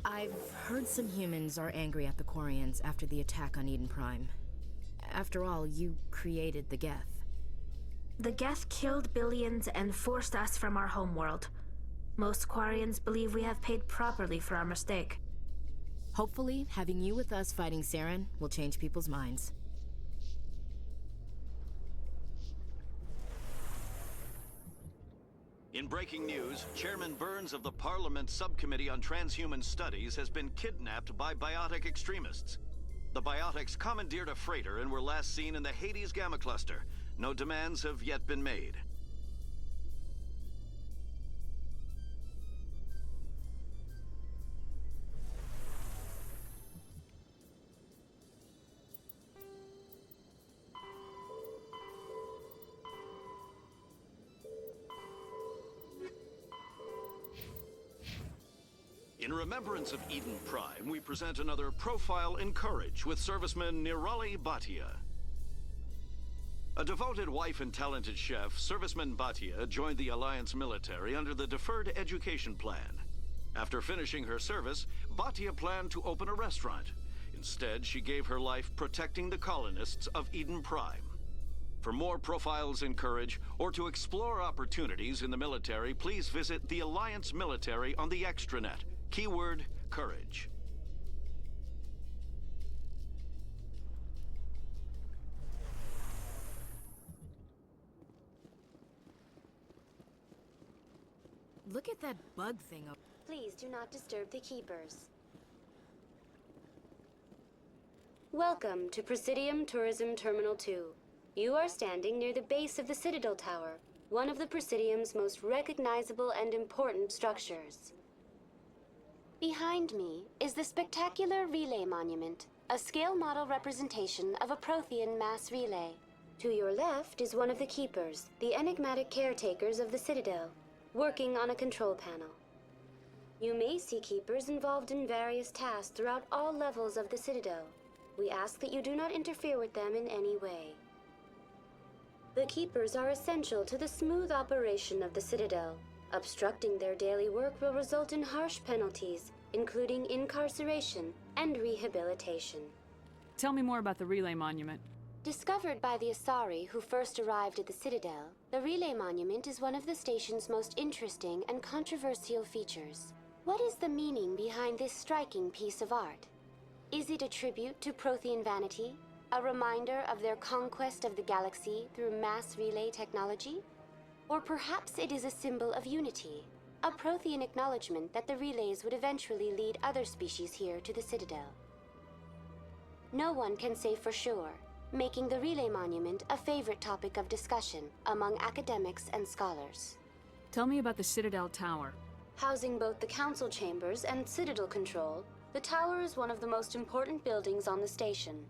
I've heard some humans are angry at the Quarians after the attack on Eden Prime. After all, you created the Geth. The Geth killed billions and forced us from our homeworld. Most Quarians believe we have paid properly for our mistake. Hopefully, having you with us fighting Saren will change people's minds. In breaking news, Chairman Burns of the Parliament Subcommittee on Transhuman Studies has been kidnapped by biotic extremists. The biotics commandeered a freighter and were last seen in the Hades Gamma Cluster. No demands have yet been made. In remembrance of Eden Prime, we present another profile in courage with serviceman Nirali Bhatia. A devoted wife and talented chef, serviceman Bhatia joined the Alliance military under the Deferred Education Plan. After finishing her service, Bhatia planned to open a restaurant. Instead, she gave her life protecting the colonists of Eden Prime. For more profiles in courage, or to explore opportunities in the military, please visit the Alliance Military on the extranet. Keyword, courage. Look at that bug thing. Please do not disturb the keepers. Welcome to Presidium Tourism Terminal 2. You are standing near the base of the Citadel Tower, one of the Presidium's most recognizable and important structures. Behind me is the spectacular Relay Monument, a scale model representation of a Prothean mass relay. To your left is one of the keepers, the enigmatic caretakers of the Citadel, working on a control panel. You may see keepers involved in various tasks throughout all levels of the Citadel. We ask that you do not interfere with them in any way. The keepers are essential to the smooth operation of the Citadel. Obstructing their daily work will result in harsh penalties, including incarceration and rehabilitation. Tell me more about the Relay Monument. Discovered by the Asari who first arrived at the Citadel, the Relay Monument is one of the station's most interesting and controversial features. What is the meaning behind this striking piece of art? Is it a tribute to Prothean vanity? A reminder of their conquest of the galaxy through mass relay technology? Or perhaps it is a symbol of unity, a Prothean acknowledgement that the relays would eventually lead other species here to the Citadel. No one can say for sure, making the Relay Monument a favorite topic of discussion among academics and scholars. Tell me about the Citadel Tower. Housing both the council chambers and Citadel control, the tower is one of the most important buildings on the station.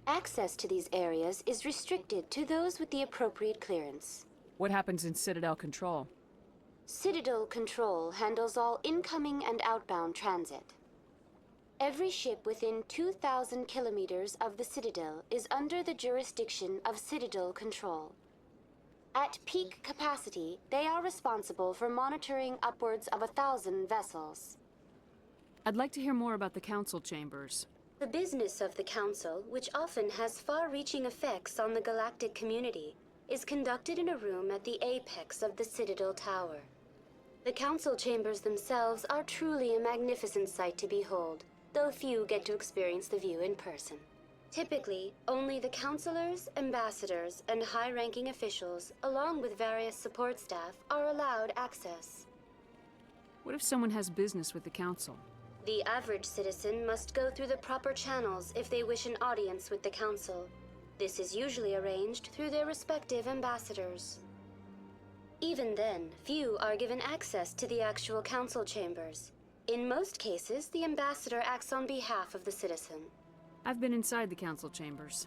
Access to these areas is restricted to those with the appropriate clearance. What happens in Citadel Control? Citadel Control handles all incoming and outbound transit. Every ship within 2,000 kilometers of the Citadel is under the jurisdiction of Citadel Control. At peak capacity, they are responsible for monitoring upwards of 1,000 vessels. I'd like to hear more about the council chambers. The business of the Council, which often has far-reaching effects on the galactic community, is conducted in a room at the apex of the Citadel Tower. The Council chambers themselves are truly a magnificent sight to behold, though few get to experience the view in person. Typically, only the councilors, ambassadors, and high-ranking officials, along with various support staff, are allowed access. What if someone has business with the council? The average citizen must go through the proper channels if they wish an audience with the council. This is usually arranged through their respective ambassadors. Even then, few are given access to the actual council chambers. In most cases, the ambassador acts on behalf of the citizen. I've been inside the council chambers.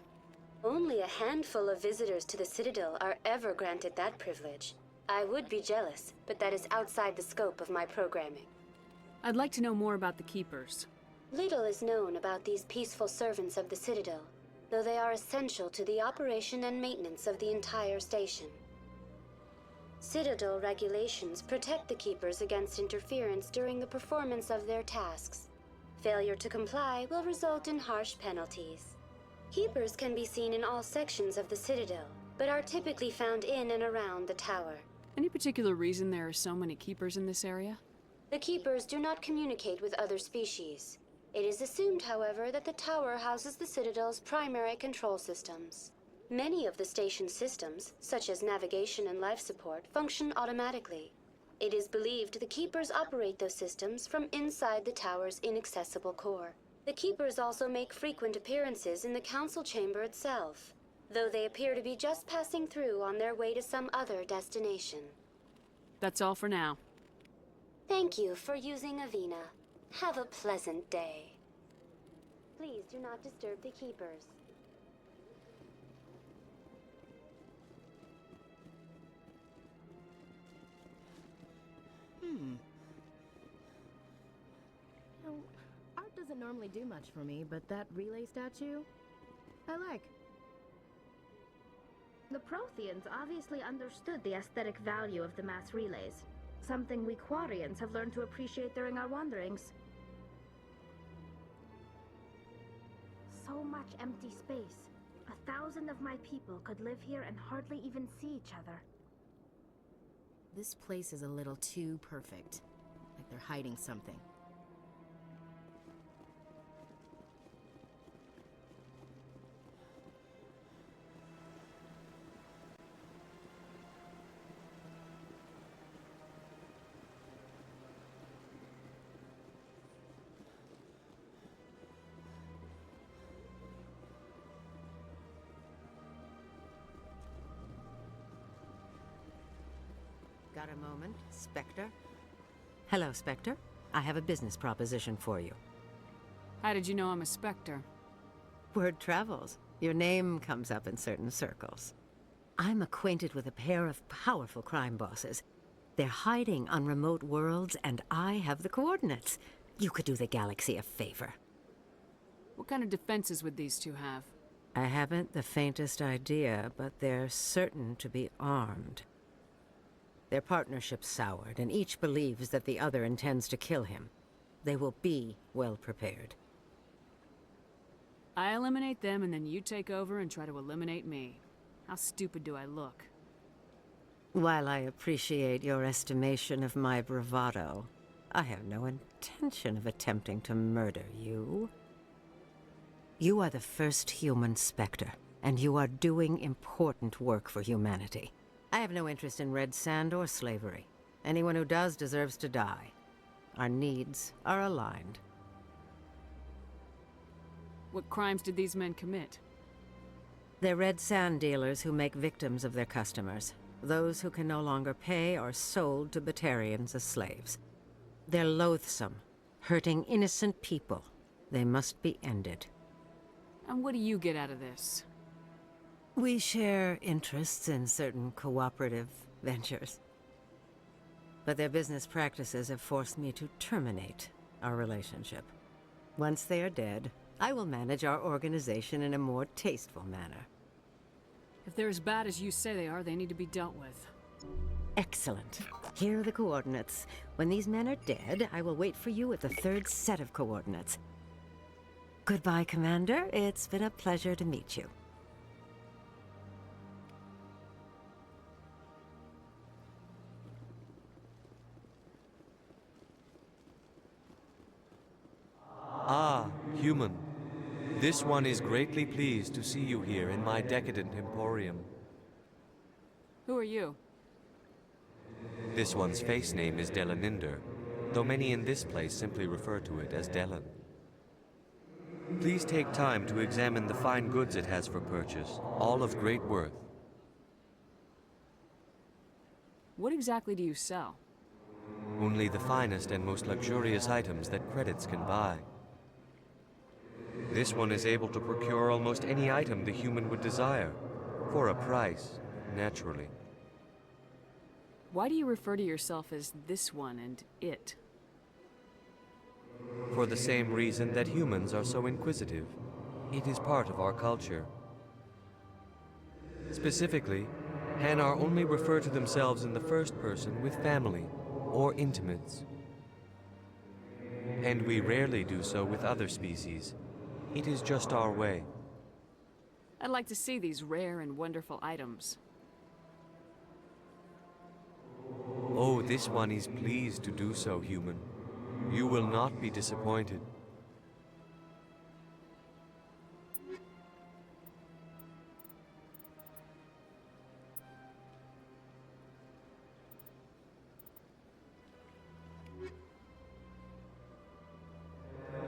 Only a handful of visitors to the Citadel are ever granted that privilege. I would be jealous, but that is outside the scope of my programming. I'd like to know more about the keepers. Little is known about these peaceful servants of the Citadel, though they are essential to the operation and maintenance of the entire station. Citadel regulations protect the keepers against interference during the performance of their tasks. Failure to comply will result in harsh penalties. Keepers can be seen in all sections of the Citadel, but are typically found in and around the tower. Any particular reason there are so many keepers in this area? The keepers do not communicate with other species. It is assumed, however, that the tower houses the Citadel's primary control systems. Many of the station's systems, such as navigation and life support, function automatically. It is believed the keepers operate those systems from inside the tower's inaccessible core. The keepers also make frequent appearances in the council chamber itself, though they appear to be just passing through on their way to some other destination. That's all for now. Thank you for using Avina. Have a pleasant day. Please do not disturb the keepers. No, art doesn't normally do much for me, but that relay statue, I like. The Protheans obviously understood the aesthetic value of the mass relays, something we Quarians have learned to appreciate during our wanderings. so much empty space. 1,000 of my people could live here and hardly even see each other. This place is a little too perfect. Like they're hiding something. Got a moment, Spectre? Hello, Spectre. I have a business proposition for you. How did you know I'm a Spectre? Word travels. Your name comes up in certain circles. I'm acquainted with a pair of powerful crime bosses. They're hiding on remote worlds, and I have the coordinates. You could do the galaxy a favor. What kind of defenses would these two have? I haven't the faintest idea, but they're certain to be armed. Their partnership's soured, and each believes that the other intends to kill him. They will be well prepared. I eliminate them, and then you take over and try to eliminate me. How stupid do I look? While I appreciate your estimation of my bravado, I have no intention of attempting to murder you. You are the first human Spectre, and you are doing important work for humanity. I have no interest in red sand or slavery. Anyone who does deserves to die. Our needs are aligned. What crimes did these men commit? They're red sand dealers who make victims of their customers. Those who can no longer pay are sold to Batarians as slaves. They're loathsome, hurting innocent people. They must be ended. And what do you get out of this? We share interests in certain cooperative ventures. But their business practices have forced me to terminate our relationship. Once they are dead, I will manage our organization in a more tasteful manner. If they're as bad as you say they are, they need to be dealt with. Excellent. Here are the coordinates. When these men are dead, I will wait for you at the third set of coordinates. Goodbye, Commander. It's been a pleasure to meet you. Ah, human. This one is greatly pleased to see you here in my decadent emporium. Who are you? This one's face name is Delaninder, though many in this place simply refer to it as Delan. Please take time to examine the fine goods it has for purchase, all of great worth. What exactly do you sell? Only the finest and most luxurious items that credits can buy. This one is able to procure almost any item the human would desire, for a price, naturally. Why do you refer to yourself as this one and it? For the same reason that humans are so inquisitive. It is part of our culture. Specifically, Hanar only refer to themselves in the first person with family or intimates. And we rarely do so with other species. It is just our way. I'd like to see these rare and wonderful items. Oh, this one is pleased to do so, human. You will not be disappointed.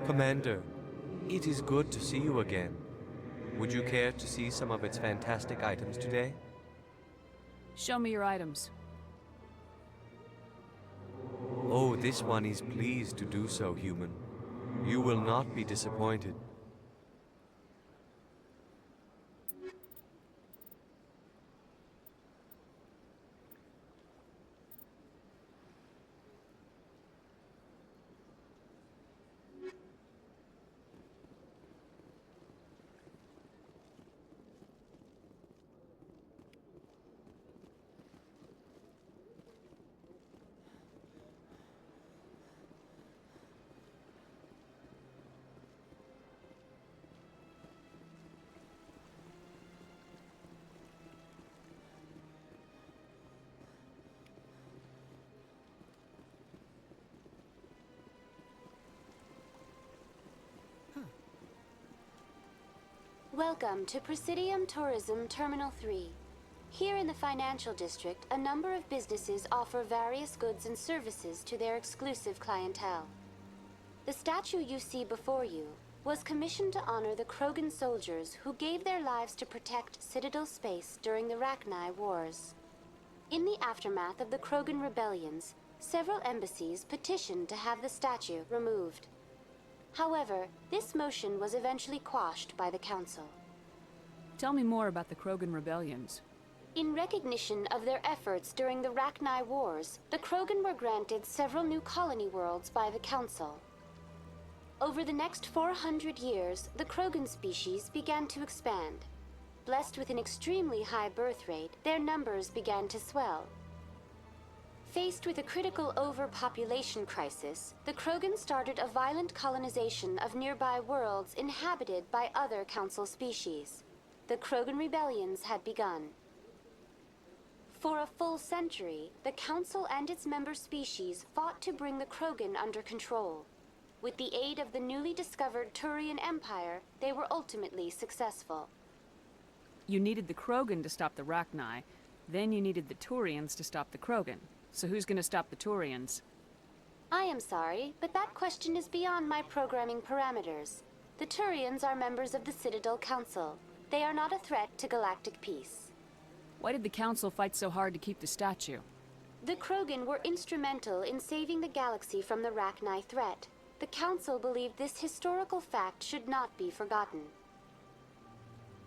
Commander, it is good to see you again. Would you care to see some of its fantastic items today? Show me your items. Oh, this one is pleased to do so, human. You will not be disappointed. Welcome to Presidium Tourism Terminal 3. Here in the financial district, a number of businesses offer various goods and services to their exclusive clientele. The statue you see before you was commissioned to honor the Krogan soldiers who gave their lives to protect Citadel space during the Rachni Wars. In the aftermath of the Krogan rebellions, several embassies petitioned to have the statue removed. However, this motion was eventually quashed by the Council. Tell me more about the Krogan rebellions. In recognition of their efforts during the Rachni Wars, the Krogan were granted several new colony worlds by the Council. Over the next 400 years, the Krogan species began to expand. Blessed with an extremely high birth rate, their numbers began to swell. Faced with a critical overpopulation crisis, the Krogan started a violent colonization of nearby worlds inhabited by other Council species. The Krogan rebellions had begun. For a full century, the Council and its member species fought to bring the Krogan under control. With the aid of the newly discovered Turian Empire, they were ultimately successful. You needed the Krogan to stop the Rachni, then you needed the Turians to stop the Krogan. So who's gonna stop the Turians? I am sorry, but that question is beyond my programming parameters. The Turians are members of the Citadel Council. They are not a threat to galactic peace. Why did the Council fight so hard to keep the statue? The Krogan were instrumental in saving the galaxy from the Rachni threat. The Council believed this historical fact should not be forgotten.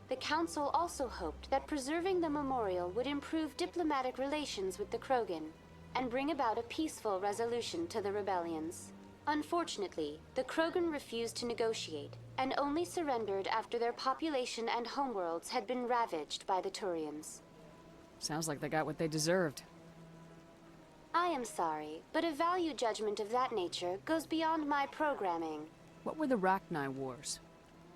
The Council also hoped that preserving the memorial would improve diplomatic relations with the Krogan and bring about a peaceful resolution to the rebellions. Unfortunately, the Krogan refused to negotiate and only surrendered after their population and homeworlds had been ravaged by the Turians. Sounds like they got what they deserved. I am sorry, but a value judgment of that nature goes beyond my programming. What were the Rachni Wars?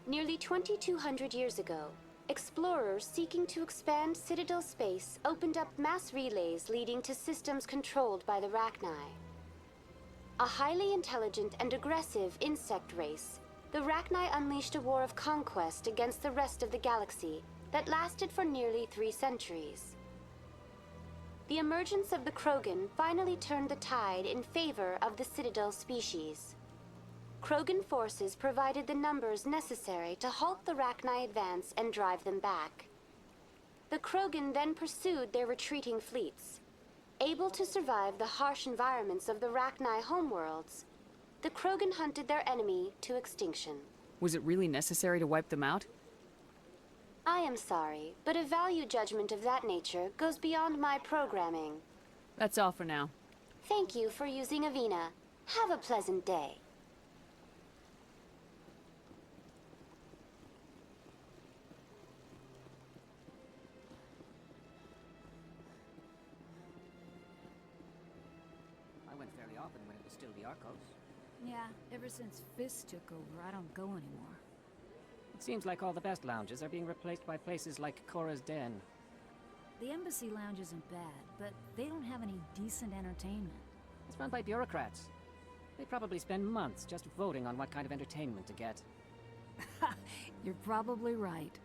Nearly 2,200 years ago, explorers seeking to expand Citadel space opened up mass relays leading to systems controlled by the Rachni. A highly intelligent and aggressive insect race, the Rachni unleashed a war of conquest against the rest of the galaxy that lasted for nearly 3 centuries. The emergence of the Krogan finally turned the tide in favor of the Citadel species. Krogan forces provided the numbers necessary to halt the Rachni advance and drive them back. The Krogan then pursued their retreating fleets. Able to survive the harsh environments of the Rachni homeworlds, the Krogan hunted their enemy to extinction. Was it really necessary to wipe them out? I am sorry, but a value judgment of that nature goes beyond my programming. That's all for now. Thank you for using Avina. Have a pleasant day. Often when it was still the Arcos. Yeah, ever since Fist took over, I don't go anymore. It seems like all the best lounges are being replaced by places like Cora's Den. The Embassy Lounge isn't bad, but they don't have any decent entertainment. It's run by bureaucrats. They probably spend months just voting on what kind of entertainment to get. You're probably right.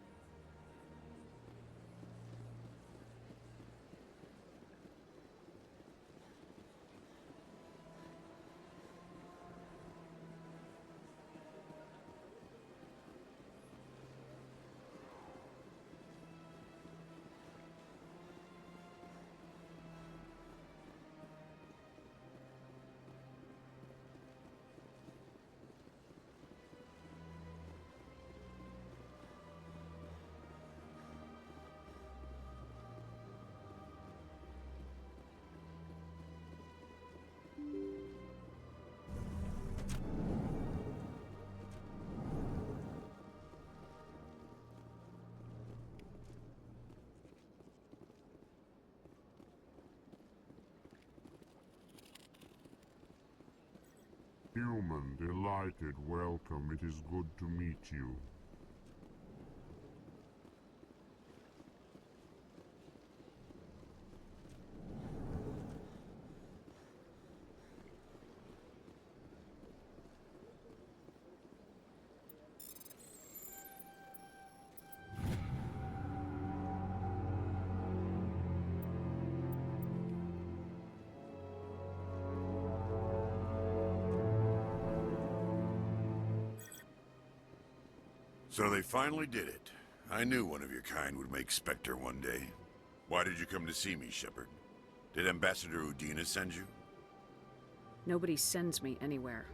Human, delighted, welcome. It is good to meet you. So they finally did it. I knew one of your kind would make Spectre one day. Why did you come to see me, Shepard? Did Ambassador Udina send you? Nobody sends me anywhere.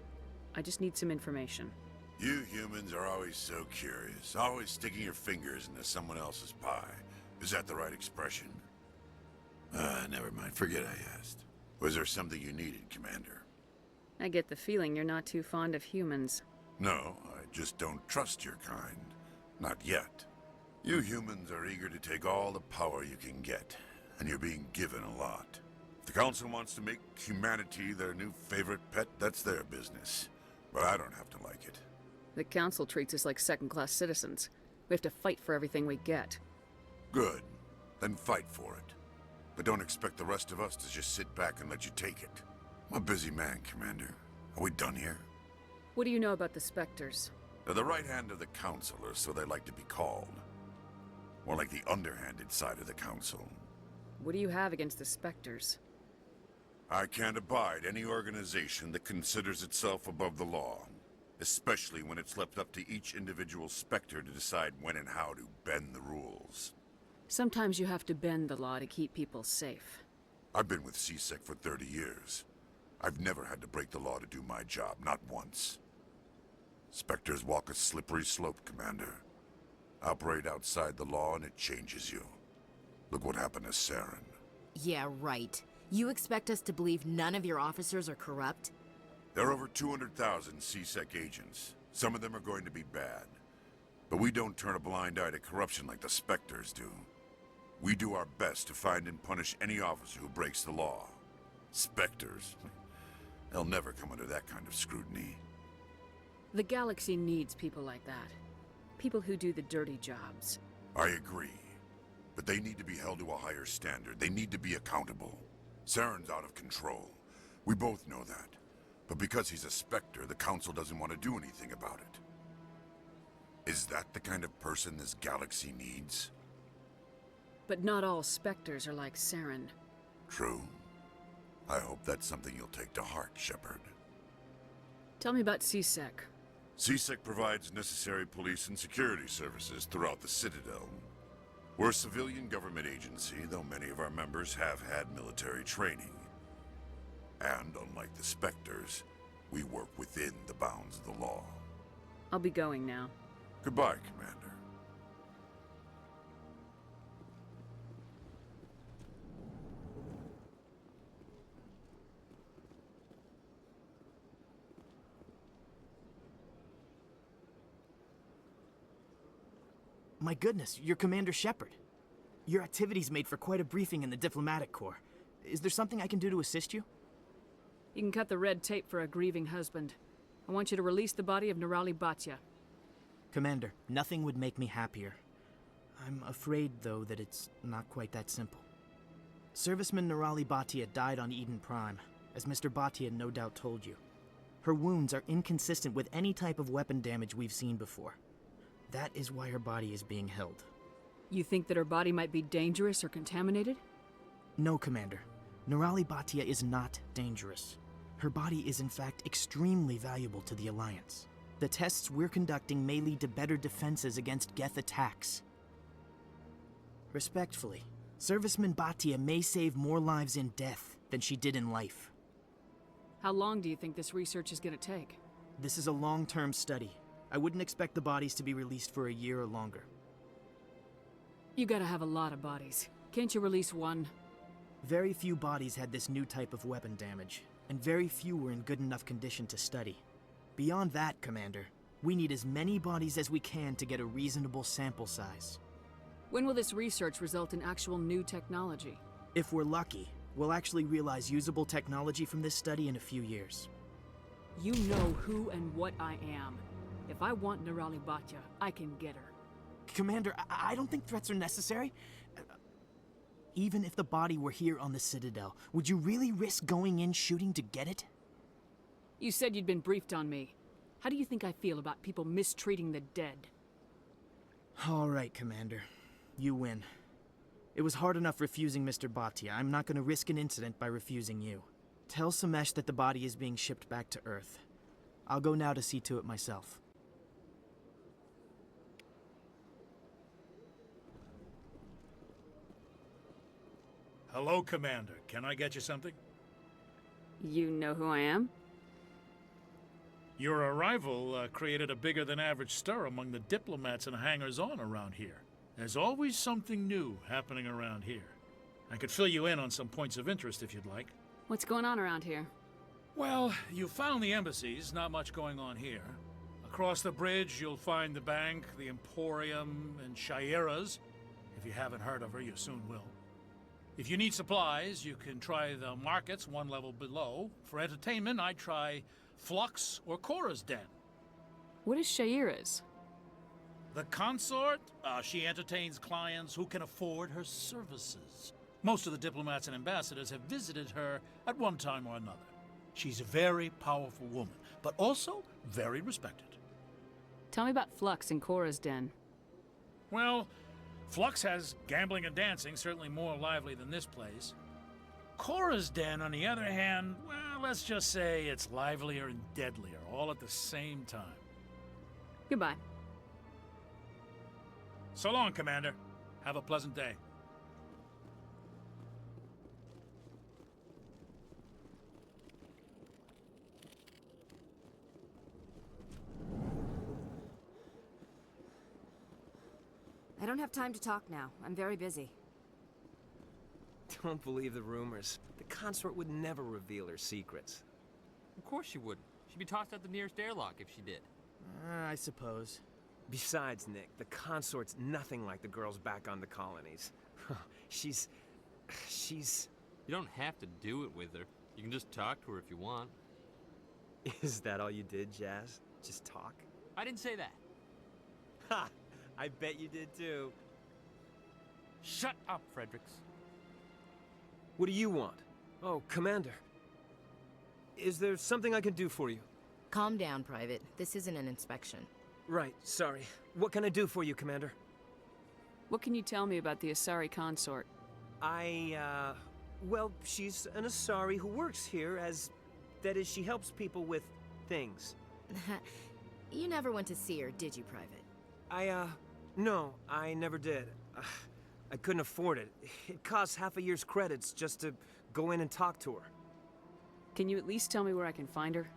I just need some information. You humans are always so curious, always sticking your fingers into someone else's pie. Is that the right expression? Never mind. Forget I asked. Was there something you needed, Commander? I get the feeling you're not too fond of humans. No, I just don't trust your kind. Not yet. You humans are eager to take all the power you can get, and you're being given a lot. If the Council wants to make humanity their new favorite pet, that's their business. But I don't have to like it. The Council treats us like second-class citizens. We have to fight for everything we get. Good. Then fight for it. But don't expect the rest of us to just sit back and let you take it. I'm a busy man, Commander. Are we done here? What do you know about the Spectres? They're the right hand of the Council, or so they like to be called. More like the underhanded side of the Council. What do you have against the Spectres? I can't abide any organization that considers itself above the law. Especially when it's left up to each individual Spectre to decide when and how to bend the rules. Sometimes you have to bend the law to keep people safe. I've been with CSEC for 30 years. I've never had to break the law to do my job, not once. Spectres walk a slippery slope, Commander. Operate outside the law and it changes you. Look what happened to Saren. Yeah, right. You expect us to believe none of your officers are corrupt? There are over 200,000 CSEC agents. Some of them are going to be bad. But we don't turn a blind eye to corruption like the Spectres do. We do our best to find and punish any officer who breaks the law. Spectres? They'll never come under that kind of scrutiny. The galaxy needs people like that. People who do the dirty jobs. I agree. But they need to be held to a higher standard. They need to be accountable. Saren's out of control. We both know that. But because he's a Spectre, the Council doesn't want to do anything about it. Is that the kind of person this galaxy needs? But not all Spectres are like Saren. True. I hope that's something you'll take to heart, Shepard. Tell me about CSEC. CSEC provides necessary police and security services throughout the Citadel. We're a civilian government agency, though many of our members have had military training. And unlike the Spectres, we work within the bounds of the law. I'll be going now. Goodbye, Commander. My goodness, you're Commander Shepard. Your activities made for quite a briefing in the Diplomatic Corps. Is there something I can do to assist you? You can cut the red tape for a grieving husband. I want you to release the body of Nerali Batya. Commander, nothing would make me happier. I'm afraid, though, that it's not quite that simple. Serviceman Nerali Batya died on Eden Prime, as Mr. Batya no doubt told you. Her wounds are inconsistent with any type of weapon damage we've seen before. That is why her body is being held. You think that her body might be dangerous or contaminated? No, Commander. Nerali Batya is not dangerous. Her body is in fact extremely valuable to the Alliance. The tests we're conducting may lead to better defenses against Geth attacks. Respectfully, Serviceman Batya may save more lives in death than she did in life. How long do you think this research is going to take? This is a long-term study. I wouldn't expect the bodies to be released for a year or longer. You gotta have a lot of bodies. Can't you release one? Very few bodies had this new type of weapon damage, and very few were in good enough condition to study. Beyond that, Commander, we need as many bodies as we can to get a reasonable sample size. When will this research result in actual new technology? If we're lucky, we'll actually realize usable technology from this study in a few years. You know who and what I am. If I want Nerali Batya, I can get her. Commander, I don't think threats are necessary. Even if the body were here on the Citadel, would you really risk going in shooting to get it? You said you'd been briefed on me. How do you think I feel about people mistreating the dead? All right, Commander. You win. It was hard enough refusing Mr. Batya. I'm not going to risk an incident by refusing you. Tell Samesh that the body is being shipped back to Earth. I'll go now to see to it myself. Hello, Commander. Can I get you something? You know who I am? Your arrival created a bigger-than-average stir among the diplomats and hangers-on around here. There's always something new happening around here. I could fill you in on some points of interest if you'd like. What's going on around here? Well, you found the embassies, not much going on here. Across the bridge, you'll find the bank, the Emporium, and Shaira's. If you haven't heard of her, you soon will. If you need supplies, you can try the markets one level below. For entertainment, I'd try Flux or Cora's Den. What is Shaira's? The consort? She entertains clients who can afford her services. Most of the diplomats and ambassadors have visited her at one time or another. She's a very powerful woman, but also very respected. Tell me about Flux and Cora's Den. Well, Flux has gambling and dancing, certainly more lively than this place. Cora's Den, on the other hand, well, let's just say it's livelier and deadlier, all at the same time. Goodbye. So long, Commander. Have a pleasant day. I don't have time to talk now. I'm very busy. Don't believe the rumors. The consort would never reveal her secrets. Of course she wouldn't. She'd be tossed out the nearest airlock if she did. I suppose. Besides, Nick, the consort's nothing like the girls back on the colonies. She's... You don't have to do it with her. You can just talk to her if you want. Is that all you did, Jazz? Just talk? I didn't say that. Ha! I bet you did too. Shut up, Fredericks. What do you want? Oh, Commander. Is there something I can do for you? Calm down, Private. This isn't an inspection. Right, sorry. What can I do for you, Commander? What can you tell me about the Asari consort? Well, she's an Asari who works here as... That is, she helps people with things. You never went to see her, did you, Private? No, I never did. I couldn't afford it. It costs half a year's credits just to go in and talk to her. Can you at least tell me where I can find her?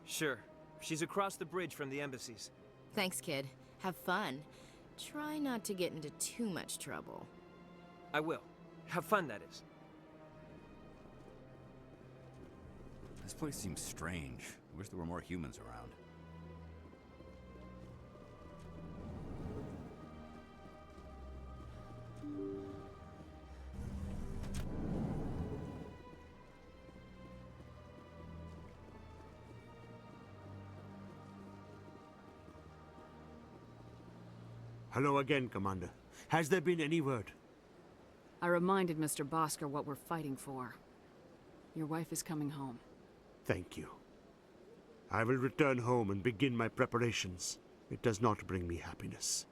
Sure. She's across the bridge from the embassies. Thanks, kid. Have fun. Try not to get into too much trouble. I will. Have fun, that is. This place seems strange. I wish there were more humans around. Hello again, Commander. Has there been any word? I reminded Mr. Bosker what we're fighting for. Your wife is coming home. Thank you. I will return home and begin my preparations. It does not bring me happiness,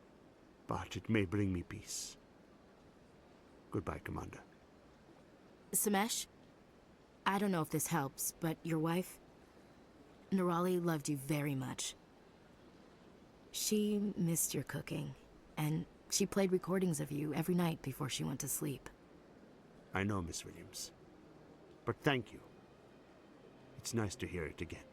but it may bring me peace. Goodbye, Commander. Samesh, I don't know if this helps, but your wife, Nerali, loved you very much. She missed your cooking, and she played recordings of you every night before she went to sleep. I know, Miss Williams. But thank you. It's nice to hear it again.